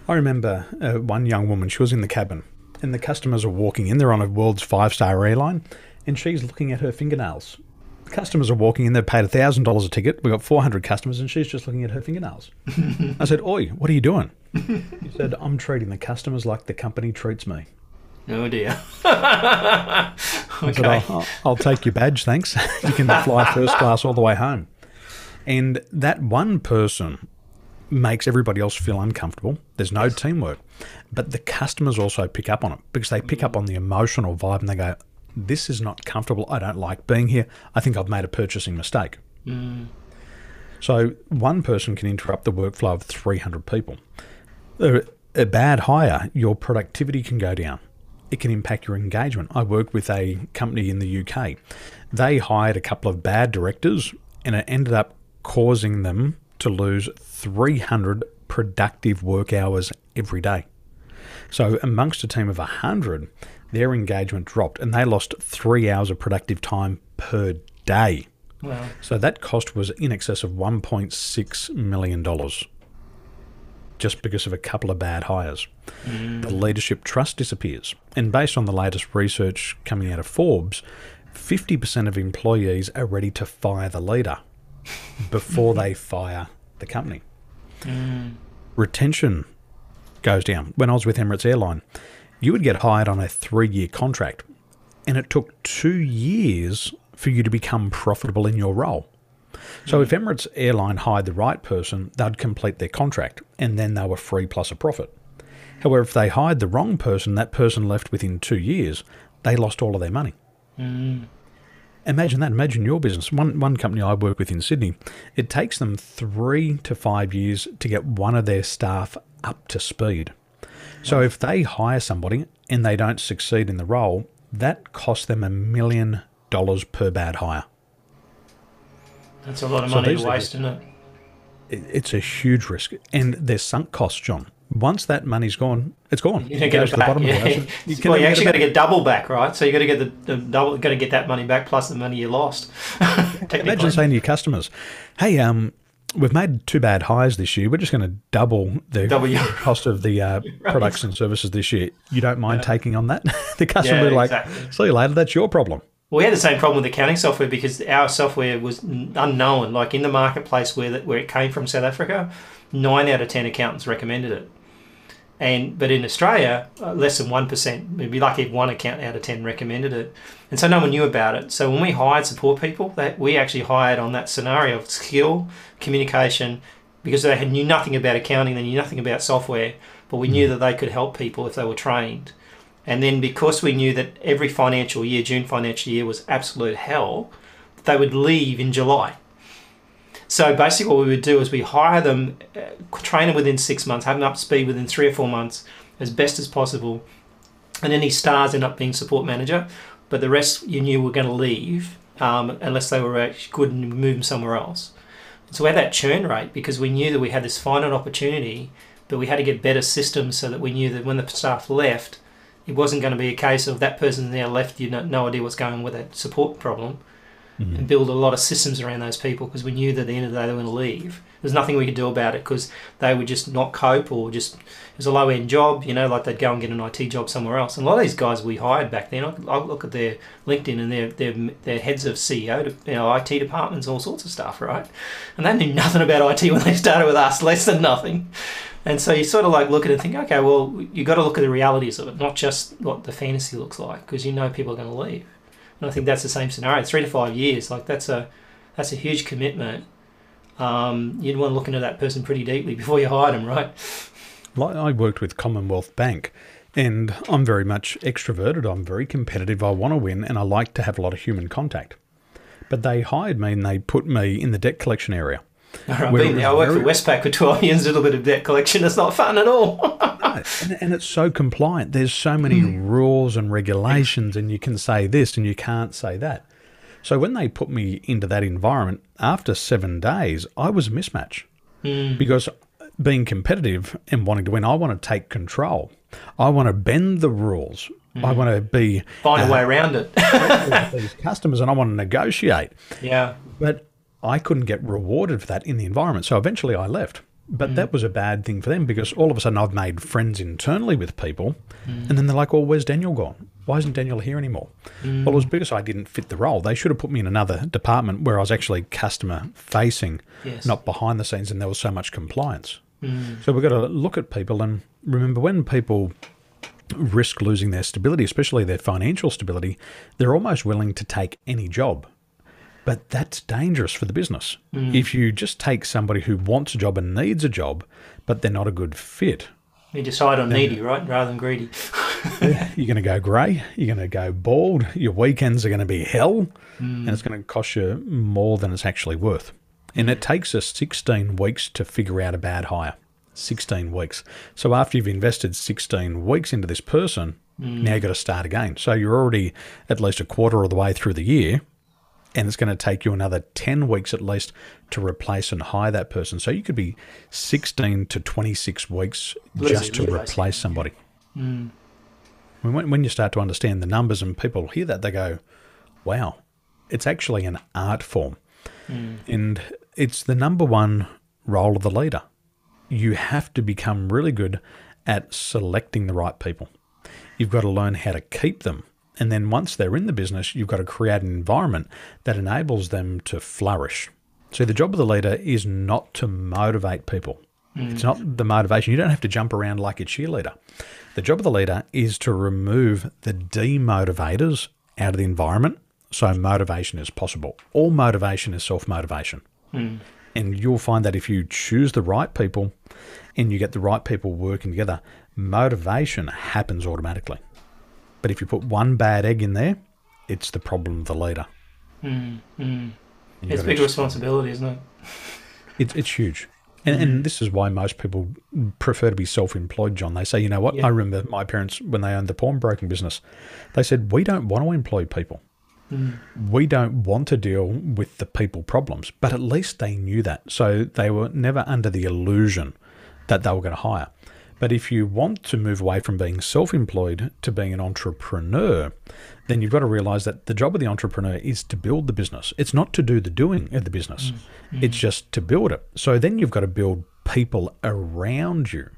I remember one young woman, she was in the cabin, and the customers are walking in. They're on a world's 5-star airline, and she's looking at her fingernails. The customers are walking in. They've paid $1,000 a ticket. We've got 400 customers, and she's just looking at her fingernails. I said, "Oi, what are you doing?" She said, "I'm treating the customers like the company treats me." Oh dear. I said, I'll take your badge, thanks. You can fly first class all the way home. And that one person makes everybody else feel uncomfortable. There's no teamwork. But the customers also pick up on it because they pick up on the emotional vibe and they go, this is not comfortable. I don't like being here. I think I've made a purchasing mistake. So one person can interrupt the workflow of 300 people. A bad hire, your productivity can go down. It can impact your engagement. I worked with a company in the UK. They hired a couple of bad directors, and it ended up causing them to lose 300 productive work hours every day. So amongst a team of 100, their engagement dropped, and they lost 3 hours of productive time per day. Wow. So that cost was in excess of $1.6 million just because of a couple of bad hires. The leadership trust disappears. And based on the latest research coming out of Forbes, 50% of employees are ready to fire the leader before they fire the company. Retention goes down. When I was with Emirates Airline, you would get hired on a 3-year contract, and it took 2 years for you to become profitable in your role. So if Emirates Airline hired the right person, they'd complete their contract, and then they were free plus a profit. However, if they hired the wrong person, that person left within 2 years, they lost all of their money. Imagine that. Imagine your business. One company I work with in Sydney, it takes them 3 to 5 years to get one of their staff up to speed. So if they hire somebody and they don't succeed in the role, that costs them $1 million per bad hire. That's a lot of money to waste, isn't it? It's a huge risk. And there's sunk costs, John. Once that money's gone, it's gone. You don't get it back. You actually got to get double back, right? So you got to get the double. Got to get that money back plus the money you lost. Imagine saying to your customers, "Hey, we've made 2 bad hires this year. We're just going to double the cost of the products and services this year. You don't mind taking on that?" The customer will be like, "See you later. That's your problem." Well, we had the same problem with accounting software because our software was unknown. Like in the marketplace where it came from, South Africa, 9 out of 10 accountants recommended it. But in Australia, less than 1%. We'd be lucky if 1 accountant out of 10 recommended it. And so no one knew about it. So when we hired support people, we actually hired on that scenario of skill, communication, because they knew nothing about accounting, they knew nothing about software, but we knew that they could help people if they were trained. And then because we knew that every financial year, June financial year, was absolute hell, they would leave in July. So basically what we would do is we hire them, train them within 6 months, have them up to speed within 3 or 4 months as best as possible. And any stars end up being support manager, but the rest you knew were going to leave unless they were actually good and move them somewhere else. So we had that churn rate because we knew that we had this finite opportunity, but we had to get better systems so that we knew that when the staff left, it wasn't going to be a case of that person now left, you no idea what's going on with that support problem, and build a lot of systems around those people because we knew that at the end of the day they were going to leave. There's nothing we could do about it because they would just not cope or just, it was a low-end job, like they'd go and get an IT job somewhere else. And a lot of these guys we hired back then, I look at their LinkedIn and they're heads of CEO, IT departments, all sorts of stuff, right? And they knew nothing about IT when they started with us, less than nothing. And so you sort of like look at it and think, okay, well, you got to look at the realities of it, not just what the fantasy looks like, because people are going to leave. And I think that's the same scenario. 3 to 5 years, like that's a huge commitment. You'd want to look into that person pretty deeply before you hire them, right? I worked with Commonwealth Bank, and I'm very much extroverted. I'm very competitive. I want to win, and I like to have a lot of human contact. But they hired me, and they put me in the debt collection area. I worked for Westpac for 12 years, a little bit of debt collection. It's not fun at all. No, and it's so compliant. There's so many rules and regulations, and you can say this and you can't say that. So when they put me into that environment, after 7 days, I was a mismatch because being competitive and wanting to win, I want to take control. I want to bend the rules. I want to find a way around it. These customers, and I want to negotiate. Yeah, but I couldn't get rewarded for that in the environment. So eventually I left. But that was a bad thing for them because all of a sudden I've made friends internally with people and then they're like, well, where's Daniel gone? Why isn't Daniel here anymore? Well, it was because I didn't fit the role. They should have put me in another department where I was actually customer facing, not behind the scenes, and there was so much compliance. So we've got to look at people and remember when people risk losing their stability, especially their financial stability, they're almost willing to take any job. But that's dangerous for the business. If you just take somebody who wants a job and needs a job, but they're not a good fit. You decide on needy, right, rather than greedy. You're going to go grey. You're going to go bald. Your weekends are going to be hell. And it's going to cost you more than it's actually worth. And it takes us 16 weeks to figure out a bad hire. 16 weeks. So after you've invested 16 weeks into this person, now you've got to start again. So you're already at least a quarter of the way through the year, and it's going to take you another 10 weeks at least to replace and hire that person. So you could be 16 to 26 weeks just to replace somebody. When you start to understand the numbers and people hear that, they go, wow, it's actually an art form. And it's the number one role of the leader. You have to become really good at selecting the right people. You've got to learn how to keep them. And then once they're in the business, you've got to create an environment that enables them to flourish. So the job of the leader is not to motivate people. It's not the motivation. You don't have to jump around like a cheerleader. The job of the leader is to remove the demotivators out of the environment so motivation is possible. All motivation is self-motivation. And you'll find that if you choose the right people and you get the right people working together, motivation happens automatically. But if you put one bad egg in there, it's the problem of the leader. It's a big responsibility, isn't it? It's huge. And this is why most people prefer to be self-employed, John. They say, you know what, I remember my parents, when they owned the pawnbroking business, they said, we don't want to employ people. We don't want to deal with the people problems. But at least they knew that. So they were never under the illusion that they were going to hire. But if you want to move away from being self-employed to being an entrepreneur, then you've got to realize that the job of the entrepreneur is to build the business. It's not to do the doing of the business. It's just to build it. So then you've got to build people around you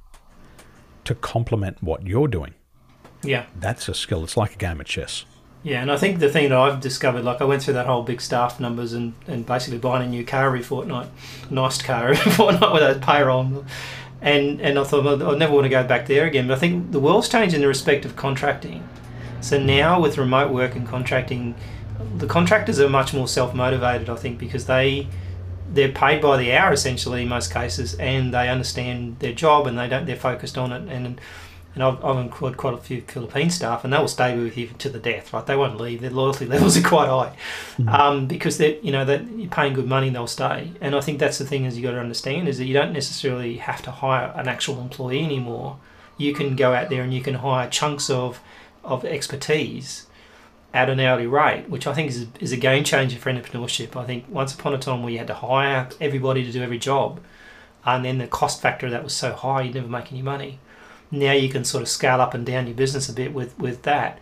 to complement what you're doing. Yeah. That's a skill. It's like a game of chess. Yeah, and I think the thing that I've discovered, like I went through that whole big staff numbers and basically buying a new car every fortnight, nice car every fortnight with those payroll. And I thought, well, I never want to go back there again. But I think the world's changed in the respect of contracting. So now with remote work and contracting, the contractors are much more self-motivated, I think, because they're paid by the hour essentially in most cases, and they understand their job and they're focused on it. And I've employed quite a few Philippine staff, and they will stay with you to the death. Right? They won't leave. Their loyalty levels are quite high, because that you're paying good money, they'll stay. And I think that's the thing is you got to understand is that you don't necessarily have to hire an actual employee anymore. You can go out there and you can hire chunks of expertise at an hourly rate, which I think is a game changer for entrepreneurship. I think once upon a time where you had to hire everybody to do every job, and then the cost factor of that was so high you'd never make any money. Now you can sort of scale up and down your business a bit with that.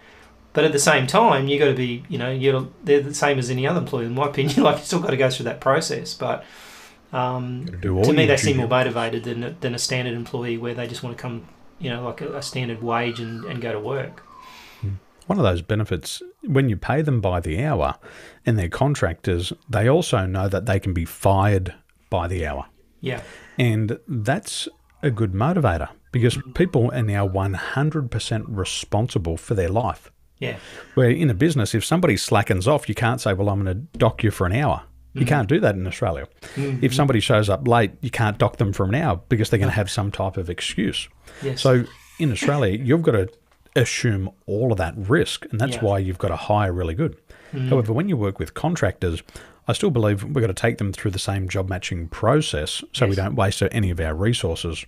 But at the same time, you got to be, they're the same as any other employee, in my opinion. Like, you still got to go through that process. But to me, they seem more motivated than a standard employee where they just want to come, like a standard wage and go to work. One of those benefits, when you pay them by the hour and they're contractors, they also know that they can be fired by the hour. Yeah. And that's a good motivator because people are now 100% responsible for their life. Yeah. Where in a business, if somebody slackens off, you can't say, well, I'm going to dock you for an hour. You can't do that in Australia. If somebody shows up late, you can't dock them for an hour because they're going to have some type of excuse. Yes. So in Australia, you've got to assume all of that risk, and that's why you've got to hire really good. However, when you work with contractors, I still believe we've got to take them through the same job matching process so we don't waste any of our resources.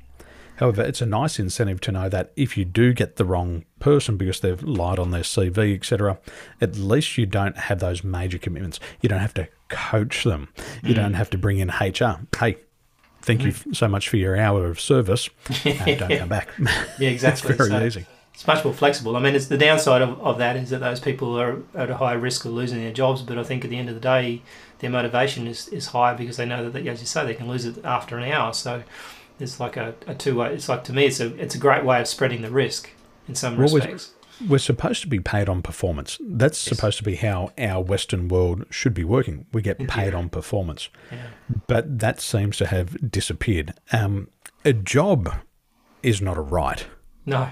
However, it's a nice incentive to know that if you do get the wrong person because they've lied on their CV, etc., at least you don't have those major commitments. You don't have to coach them. You don't have to bring in HR. Hey, thank you so much for your hour of service. Don't come back. Yeah, exactly. It's very easy. It's much more flexible. I mean, it's the downside of that is that those people are at a high risk of losing their jobs, but I think at the end of the day, their motivation is higher because they know that, as you say, they can lose it after an hour. So it's like a two-way. It's like, to me, it's a great way of spreading the risk in some respects. We're supposed to be paid on performance. That's supposed to be how our Western world should be working. We get paid on performance. Yeah. But that seems to have disappeared. A job is not a right. No.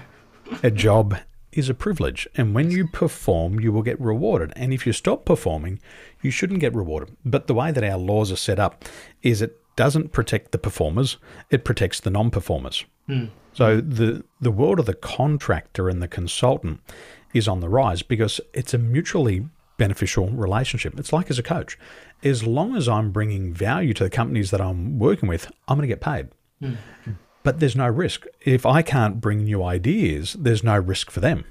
A job is a privilege. And when you perform, you will get rewarded. And if you stop performing, you shouldn't get rewarded. But the way that our laws are set up is it doesn't protect the performers, it protects the non-performers. So the world of the contractor and the consultant is on the rise because it's a mutually beneficial relationship. It's like as a coach. As long as I'm bringing value to the companies that I'm working with, I'm going to get paid. But there's no risk. If I can't bring new ideas, there's no risk for them.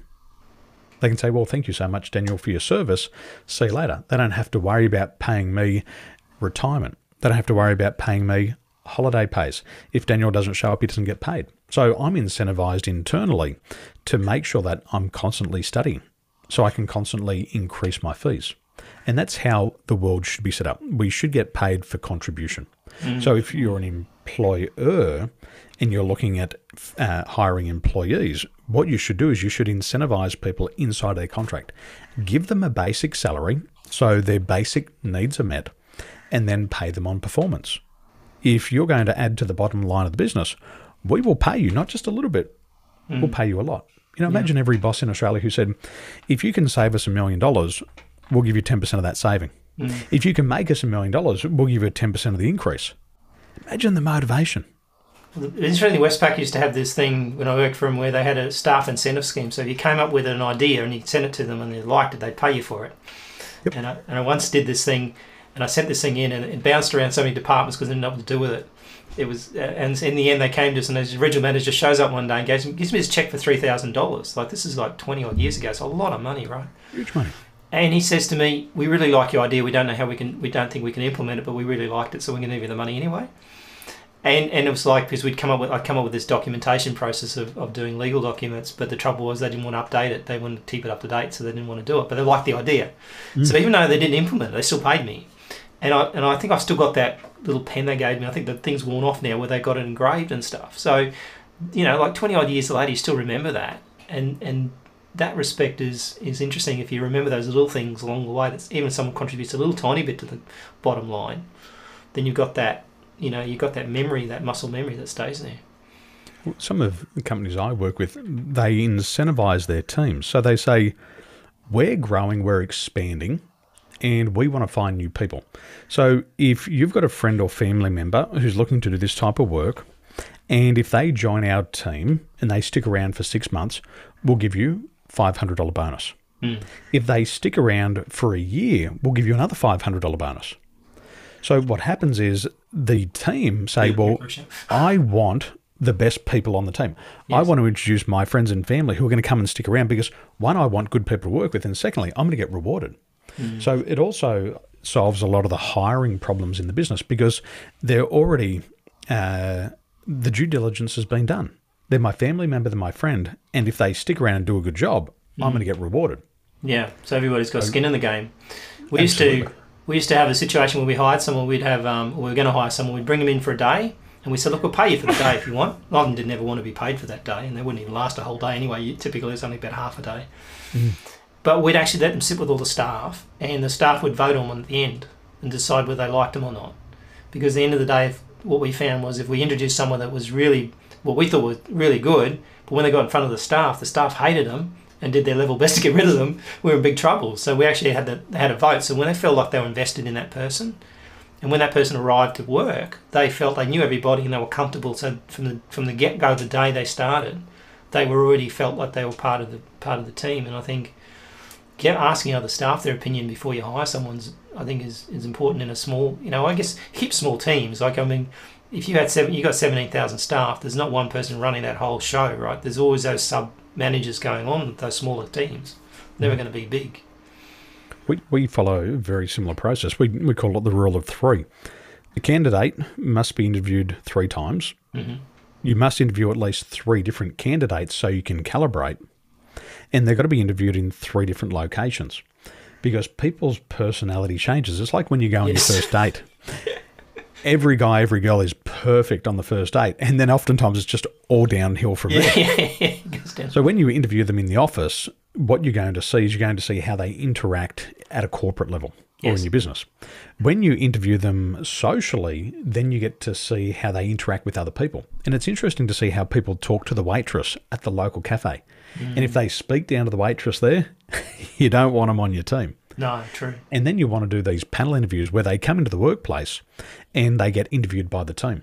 They can say, well, thank you so much, Daniel, for your service. See you later. They don't have to worry about paying me retirement. They don't have to worry about paying me holiday pays. If Daniel doesn't show up, he doesn't get paid. So I'm incentivized internally to make sure that I'm constantly studying so I can constantly increase my fees. And that's how the world should be set up. We should get paid for contribution. So if you're an employer and you're looking at hiring employees, what you should do is you should incentivize people inside their contract. Give them a basic salary so their basic needs are met, and then pay them on performance. If you're going to add to the bottom line of the business, we will pay you not just a little bit, we'll pay you a lot. Imagine every boss in Australia who said, if you can save us $1 million, we'll give you 10% of that saving. If you can make us $1 million, we'll give you 10% of the increase. Imagine the motivation. Well, interestingly, Westpac used to have this thing when I worked for them where they had a staff incentive scheme. So if you came up with an idea and you sent it to them and they liked it, they'd pay you for it. Yep. And I once did this thing, and I sent this thing in, and it bounced around so many departments because they didn't know what to do with it. It was, and in the end, they came to us, and the regional manager shows up one day and gives me this check for $3,000. Like, this is like 20 odd years ago, so a lot of money, right? Huge money. And he says to me, "We really like your idea. We don't know how we don't think we can implement it, but we really liked it, so we're going to give you the money anyway." And it was like, because I'd come up with this documentation process of doing legal documents, but the trouble was they didn't want to update it. They wanted to keep it up to date, so they didn't want to do it. But they liked the idea. So even though they didn't implement it, they still paid me. And I think I've still got that little pen they gave me. I think the thing's worn off now where they got it engraved and stuff. So, like 20 odd years later, you still remember that. And that respect is interesting if you remember those little things along the way. That's even if someone contributes a little tiny bit to the bottom line, then you've got that, you've got that memory, that muscle memory that stays there. Some of the companies I work with, they incentivize their teams. So they say, we're growing, we're expanding, and we want to find new people. So if you've got a friend or family member who's looking to do this type of work, and if they join our team and they stick around for 6 months, we'll give you $500 bonus. If they stick around for a year, we'll give you another $500 bonus. So what happens is the team say, well, I want the best people on the team. Yes. I want to introduce my friends and family who are going to come and stick around because, one, I want good people to work with, and secondly, I'm going to get rewarded. So it also solves a lot of the hiring problems in the business because they're already, the due diligence has been done. They're my family member, they're my friend, and if they stick around and do a good job, I'm going to get rewarded. Yeah, so everybody's got skin in the game. We used to have a situation where we hired someone, we were going to hire someone, we'd bring them in for a day, and we said, look, we'll pay you for the day if you want. A lot of them didn't ever want to be paid for that day, and they wouldn't even last a whole day anyway. Typically, it's only about half a day. But we'd actually let them sit with all the staff, and the staff would vote on them at the end and decide whether they liked them or not. Because at the end of the day, what we found was if we introduced someone that was really, what we thought was really good, but when they got in front of the staff hated them and did their level best to get rid of them, we were in big trouble. So we actually had a vote. So when they felt like they were invested in that person, and when that person arrived to work, they felt they knew everybody and they were comfortable. So from the get-go, the day they started, they were already felt like they were part of the team. And I think asking other staff their opinion before you hire someone's, I think, is important in a small, I guess, keep small teams. Like, I mean, if you got 17,000 staff, there's not one person running that whole show, right? There's always those sub-managers going on with those smaller teams. Never going to be big. We follow a very similar process. We call it the rule of 3. The candidate must be interviewed 3 times. You must interview at least 3 different candidates so you can calibrate. And they've got to be interviewed in 3 different locations because people's personality changes. It's like when you go on your first date. Every guy, every girl is perfect on the first date. And then oftentimes it's just all downhill from there. So when you interview them in the office, what you're going to see is you're going to see how they interact at a corporate level or in your business. When you interview them socially, then you get to see how they interact with other people. And it's interesting to see how people talk to the waitress at the local cafe. And if they speak down to the waitress there, you don't want them on your team. No, true. And then you want to do these panel interviews where they come into the workplace and they get interviewed by the team.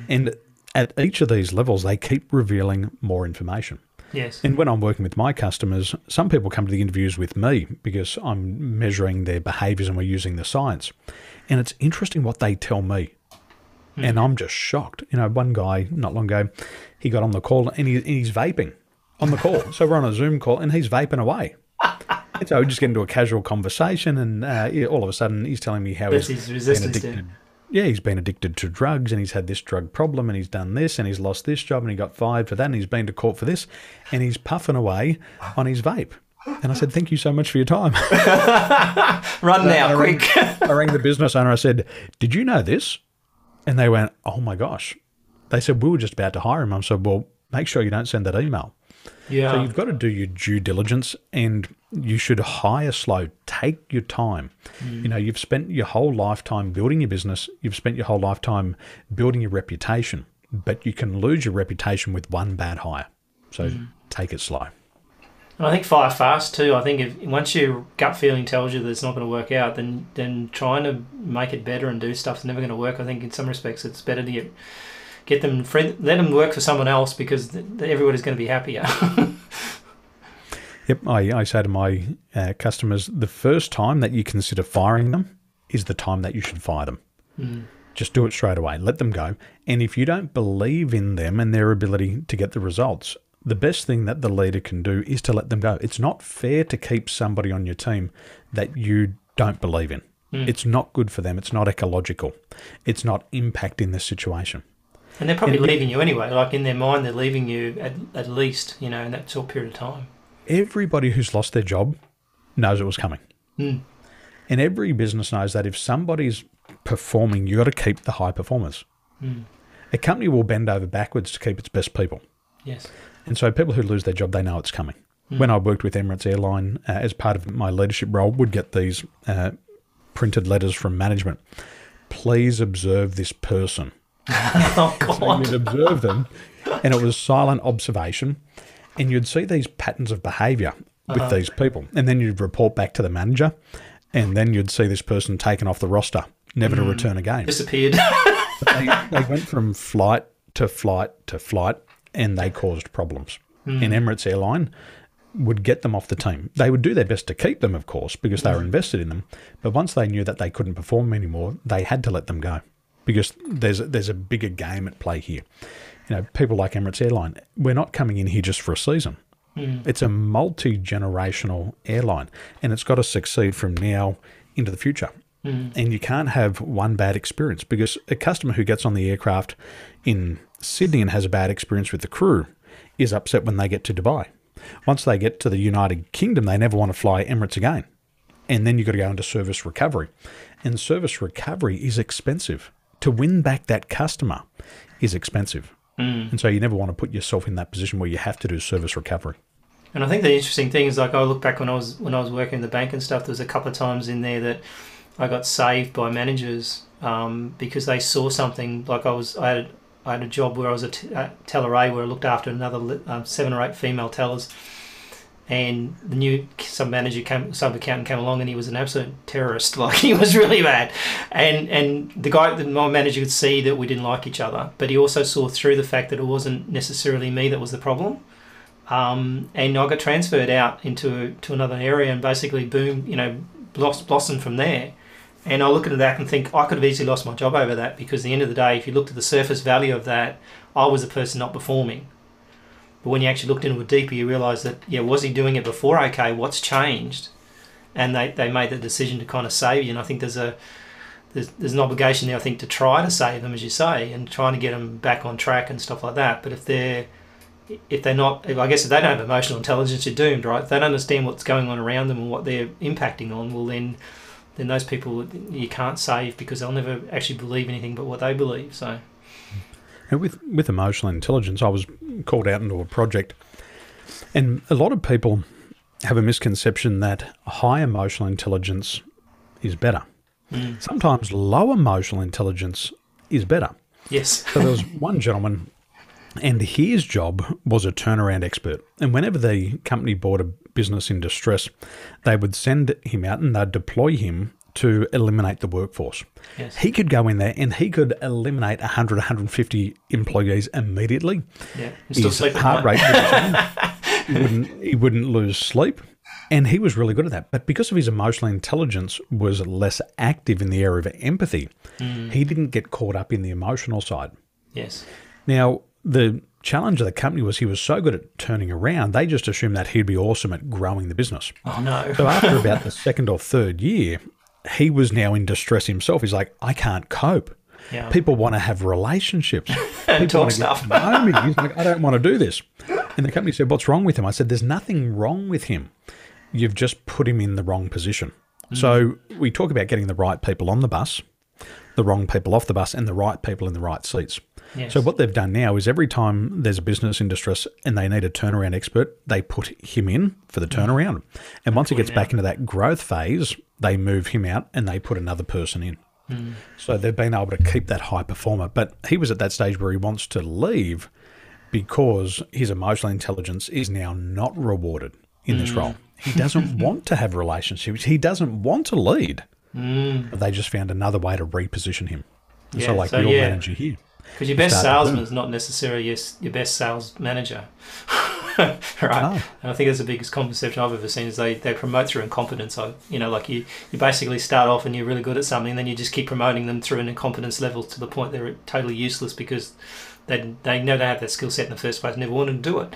And at each of these levels, they keep revealing more information. Yes. And when I'm working with my customers, some people come to the interviews with me because I'm measuring their behaviors and we're using the science. And it's interesting what they tell me. And I'm just shocked. One guy not long ago, he got on the call and he's vaping on the call. So we're on a Zoom call and he's vaping away. And so we just get into a casual conversation and all of a sudden he's telling me how he's been addicted. Yeah, he's been addicted to drugs and he's had this drug problem and he's done this and he's lost this job and he got fired for that and he's been to court for this and he's puffing away on his vape. And I said, thank you so much for your time. Run now, quick. I rang the business owner. I said, did you know this? And they went, oh my gosh. They said, we were just about to hire him. I said, well, make sure you don't send that email. Yeah. So you've got to do your due diligence and you should hire slow. Take your time. You've spent your whole lifetime building your business. You've spent your whole lifetime building your reputation, but you can lose your reputation with one bad hire. So take it slow. And I think fire fast too. I think once your gut feeling tells you that it's not going to work out, then trying to make it better and do stuff is never going to work. I think in some respects it's better to get them let them work for someone else because everybody's going to be happier. Yep, I say to my customers, the first time that you consider firing them is the time that you should fire them. Just do it straight away. Let them go. And if you don't believe in them and their ability to get the results, the best thing that the leader can do is to let them go. It's not fair to keep somebody on your team that you don't believe in. It's not good for them. It's not ecological. It's not impacting the situation. And they're probably leaving you anyway. Like in their mind, they're leaving you at least, in that short period of time. Everybody who's lost their job knows it was coming. And every business knows that if somebody's performing, you got to keep the high performers. A company will bend over backwards to keep its best people. Yes. And so people who lose their job, they know it's coming. When I worked with Emirates Airline, as part of my leadership role, would get these printed letters from management. Please observe this person. Oh, God. So you'd observe them, and it was silent observation, and you'd see these patterns of behaviour with these people, and then you'd report back to the manager, and then you'd see this person taken off the roster, never to return again. Disappeared. They went from flight to flight to flight, and they caused problems. And Emirates Airline would get them off the team. They would do their best to keep them, of course, because they were invested in them. But once they knew that they couldn't perform anymore, they had to let them go because there's a bigger game at play here. People like Emirates Airline, we're not coming in here just for a season. It's a multi-generational airline, and it's got to succeed from now into the future. And you can't have one bad experience because a customer who gets on the aircraft in Sydney and has a bad experience with the crew is upset when they get to Dubai. Once they get to the United Kingdom, they never want to fly Emirates again. And then you've got to go into service recovery. And service recovery is expensive. To win back that customer is expensive. And so you never want to put yourself in that position where you have to do service recovery. And I think the interesting thing is, like, I look back when I was working in the bank and stuff, there was a couple of times in there that I got saved by managers because they saw something. Like I had a job where I was a teller A, where I looked after another 7 or 8 female tellers, and the new sub-accountant came along and he was an absolute terrorist. Like, he was really bad, and my manager could see that we didn't like each other, but he also saw through the fact that it wasn't necessarily me that was the problem. And I got transferred out to another area, and basically boom, blossomed from there. And I look at that and think I could have easily lost my job over that, because at the end of the day, if you looked at the surface value of that, I was the person not performing. But when you actually looked into it deeper, you realise that, was he doing it before? Okay, what's changed? And they made the decision to kind of save you. And I think there's an obligation there, I think, to try to save them, as you say, and trying to get them back on track and stuff like that. But if they don't have emotional intelligence, you're doomed, right? If they don't understand what's going on around them and what they're impacting on, well, then those people you can't save, because they'll never actually believe anything but what they believe. So, and with emotional intelligence, I was called out into a project, and a lot of people have a misconception that high emotional intelligence is better. Sometimes low emotional intelligence is better. Yes. So there was one gentleman, and his job was a turnaround expert. And whenever the company bought a business in distress, they would send him out and they'd deploy him to eliminate the workforce. Yes. He could go in there and he could eliminate 100, 150 employees immediately. Yeah. His heart rate would change. He wouldn't lose sleep. And he was really good at that. But because of his emotional intelligence was less active in the area of empathy, he didn't get caught up in the emotional side. Yes. Now, the challenge of the company was he was so good at turning around, they just assumed that he'd be awesome at growing the business. Oh, no. So after about the second or third year, he was now in distress himself. He's like, I can't cope. Yeah. People want to have relationships. And People talk want to stuff. get to know me. He's like, I don't want to do this. And the company said, what's wrong with him? I said, there's nothing wrong with him. You've just put him in the wrong position. So we talk about getting the right people on the bus, the wrong people off the bus, and the right people in the right seats. Yes. So what they've done now is every time there's a business in distress and they need a turnaround expert, they put him in for the turnaround. And once he gets back into that growth phase, they move him out and they put another person in. So they've been able to keep that high performer. But he was at that stage where he wants to leave because his emotional intelligence is now not rewarded in this role. He doesn't want to have relationships. He doesn't want to lead. But they just found another way to reposition him. Yeah, So like your manager here. Because your best salesman is not necessarily your best sales manager. Right? No. And I think that's the biggest misconception I've ever seen is they promote through incompetence. So, like you basically start off and you're really good at something, then you just keep promoting them through an incompetence level to the point they're totally useless because they know they have that skill set in the first place, never wanted to do it.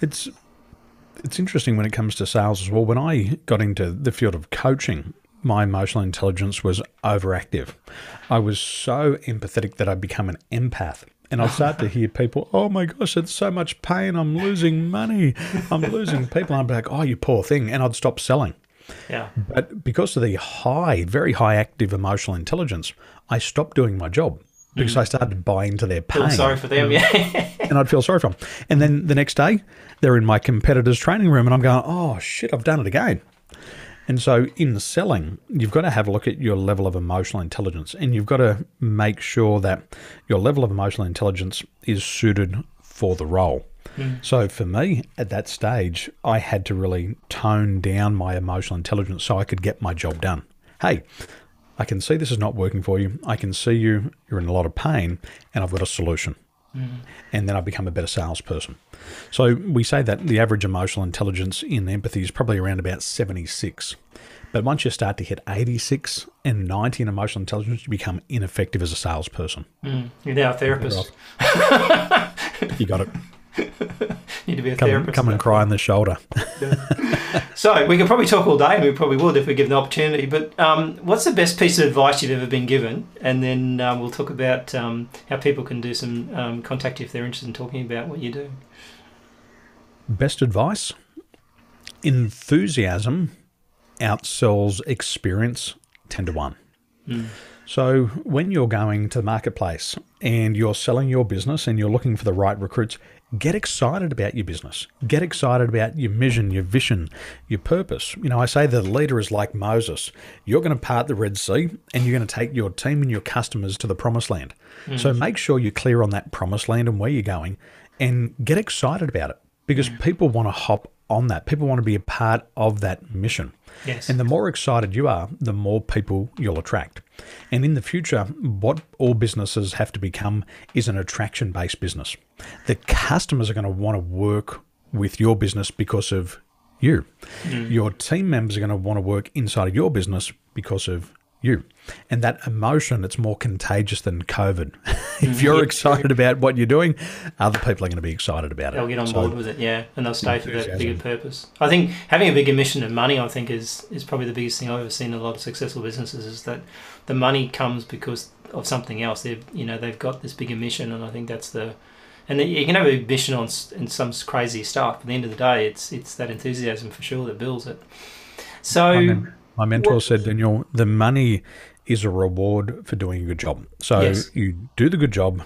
It's interesting when it comes to sales as well. When I got into the field of coaching, my emotional intelligence was overactive. I was so empathetic that I'd become an empath. And I'd start to hear people, oh my gosh, it's so much pain. I'm losing money. I'm losing people. And I'd be like, oh, you poor thing. And I'd stop selling. Yeah. But because of the very high active emotional intelligence, I stopped doing my job because I started to buy into their pain. Feel sorry for them, yeah. And I'd feel sorry for them. And then the next day, they're in my competitor's training room and I'm going, oh shit, I've done it again. And so in selling, you've got to have a look at your level of emotional intelligence and you've got to make sure that your level of emotional intelligence is suited for the role. So for me, at that stage, I had to really tone down my emotional intelligence so I could get my job done. Hey, I can see this is not working for you. I can see you're in a lot of pain and I've got a solution. And then I become a better salesperson. So we say that the average emotional intelligence in empathy is probably around about 76. But once you start to hit 86 and 90 in emotional intelligence, you become ineffective as a salesperson. You're now a therapist. You got it. Need to be a therapist. Come and cry on the shoulder. So we could probably talk all day, and we probably would if we given the opportunity. But what's the best piece of advice you've ever been given? And then we'll talk about how people can do some contact you if they're interested in talking about what you do. Best advice? Enthusiasm outsells experience 10 to 1. So when you're going to the marketplace and you're selling your business and you're looking for the right recruits, get excited about your business. Get excited about your mission, your vision, your purpose. I say the leader is like Moses. You're going to part the Red Sea and you're going to take your team and your customers to the promised land. So make sure you're clear on that promised land and where you're going and get excited about it because people want to hop on that. People want to be a part of that mission. Yes. And the more excited you are, the more people you'll attract. And in the future, what all businesses have to become is an attraction-based business. The customers are going to want to work with your business because of you. Your team members are going to want to work inside of your business because of you. And that emotion, it's more contagious than COVID. If you're excited about what you're doing, other people are going to be excited about it. They'll get on board with it, yeah, and they'll stay for that bigger purpose. I think having a bigger mission and money, I think, is probably the biggest thing I've ever seen in a lot of successful businesses is that the money comes because of something else. They've got this bigger mission, and I think that's the... And you can have a mission on some crazy stuff, but at the end of the day, it's that enthusiasm for sure that builds it. So... My mentor said, Daniel, the money is a reward for doing a good job. So you do the good job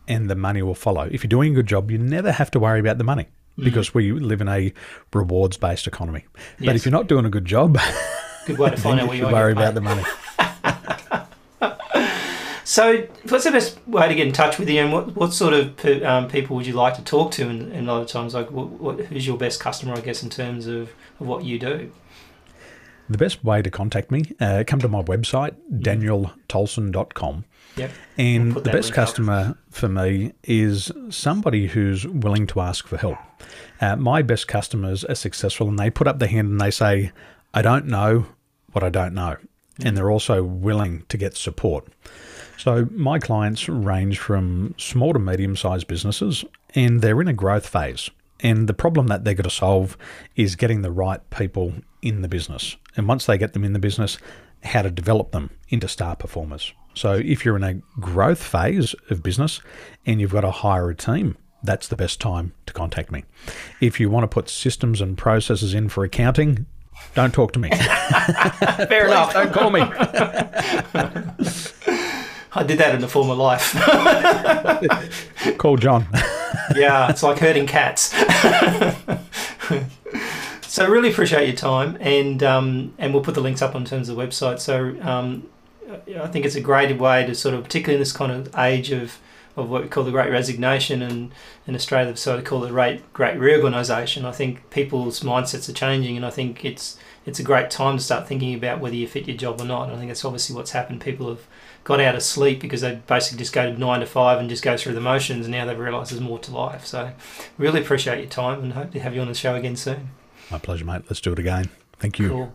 and the money will follow. If you're doing a good job, you never have to worry about the money because we live in a rewards-based economy. But if you're not doing a good job, good way to find out what you worry about the money. So what's the best way to get in touch with you and what sort of people would you like to talk to? And a lot of times, like who's your best customer, I guess, in terms of what you do? The best way to contact me, come to my website, danieltolson.com. Yep. And We'll the best customer for me is somebody who's willing to ask for help. My best customers are successful and they put up their hand and they say, I don't know what I don't know. And they're also willing to get support. So my clients range from small to medium-sized businesses, and they're in a growth phase. And the problem that they're going to solve is getting the right people in the business. And once they get them in the business, how to develop them into star performers. So if you're in a growth phase of business and you've got to hire a team, that's the best time to contact me. If you want to put systems and processes in for accounting, don't talk to me. Fair enough. Don't call me. I did that in a former life. Call John. Yeah, it's like herding cats. So really appreciate your time, and we'll put the links up in terms of the website. So I think it's a great way to sort of, particularly in this kind of age of what we call the Great Resignation, and in Australia they've sort of called it Great Reorganisation. I think people's mindsets are changing, and I think it's a great time to start thinking about whether you fit your job or not. And I think that's obviously what's happened. People have got out of sleep because they basically just go to 9 to 5 and just go through the motions, and now they've realised there's more to life. So really appreciate your time and hope to have you on the show again soon. My pleasure, mate. Let's do it again. Thank you. Cool.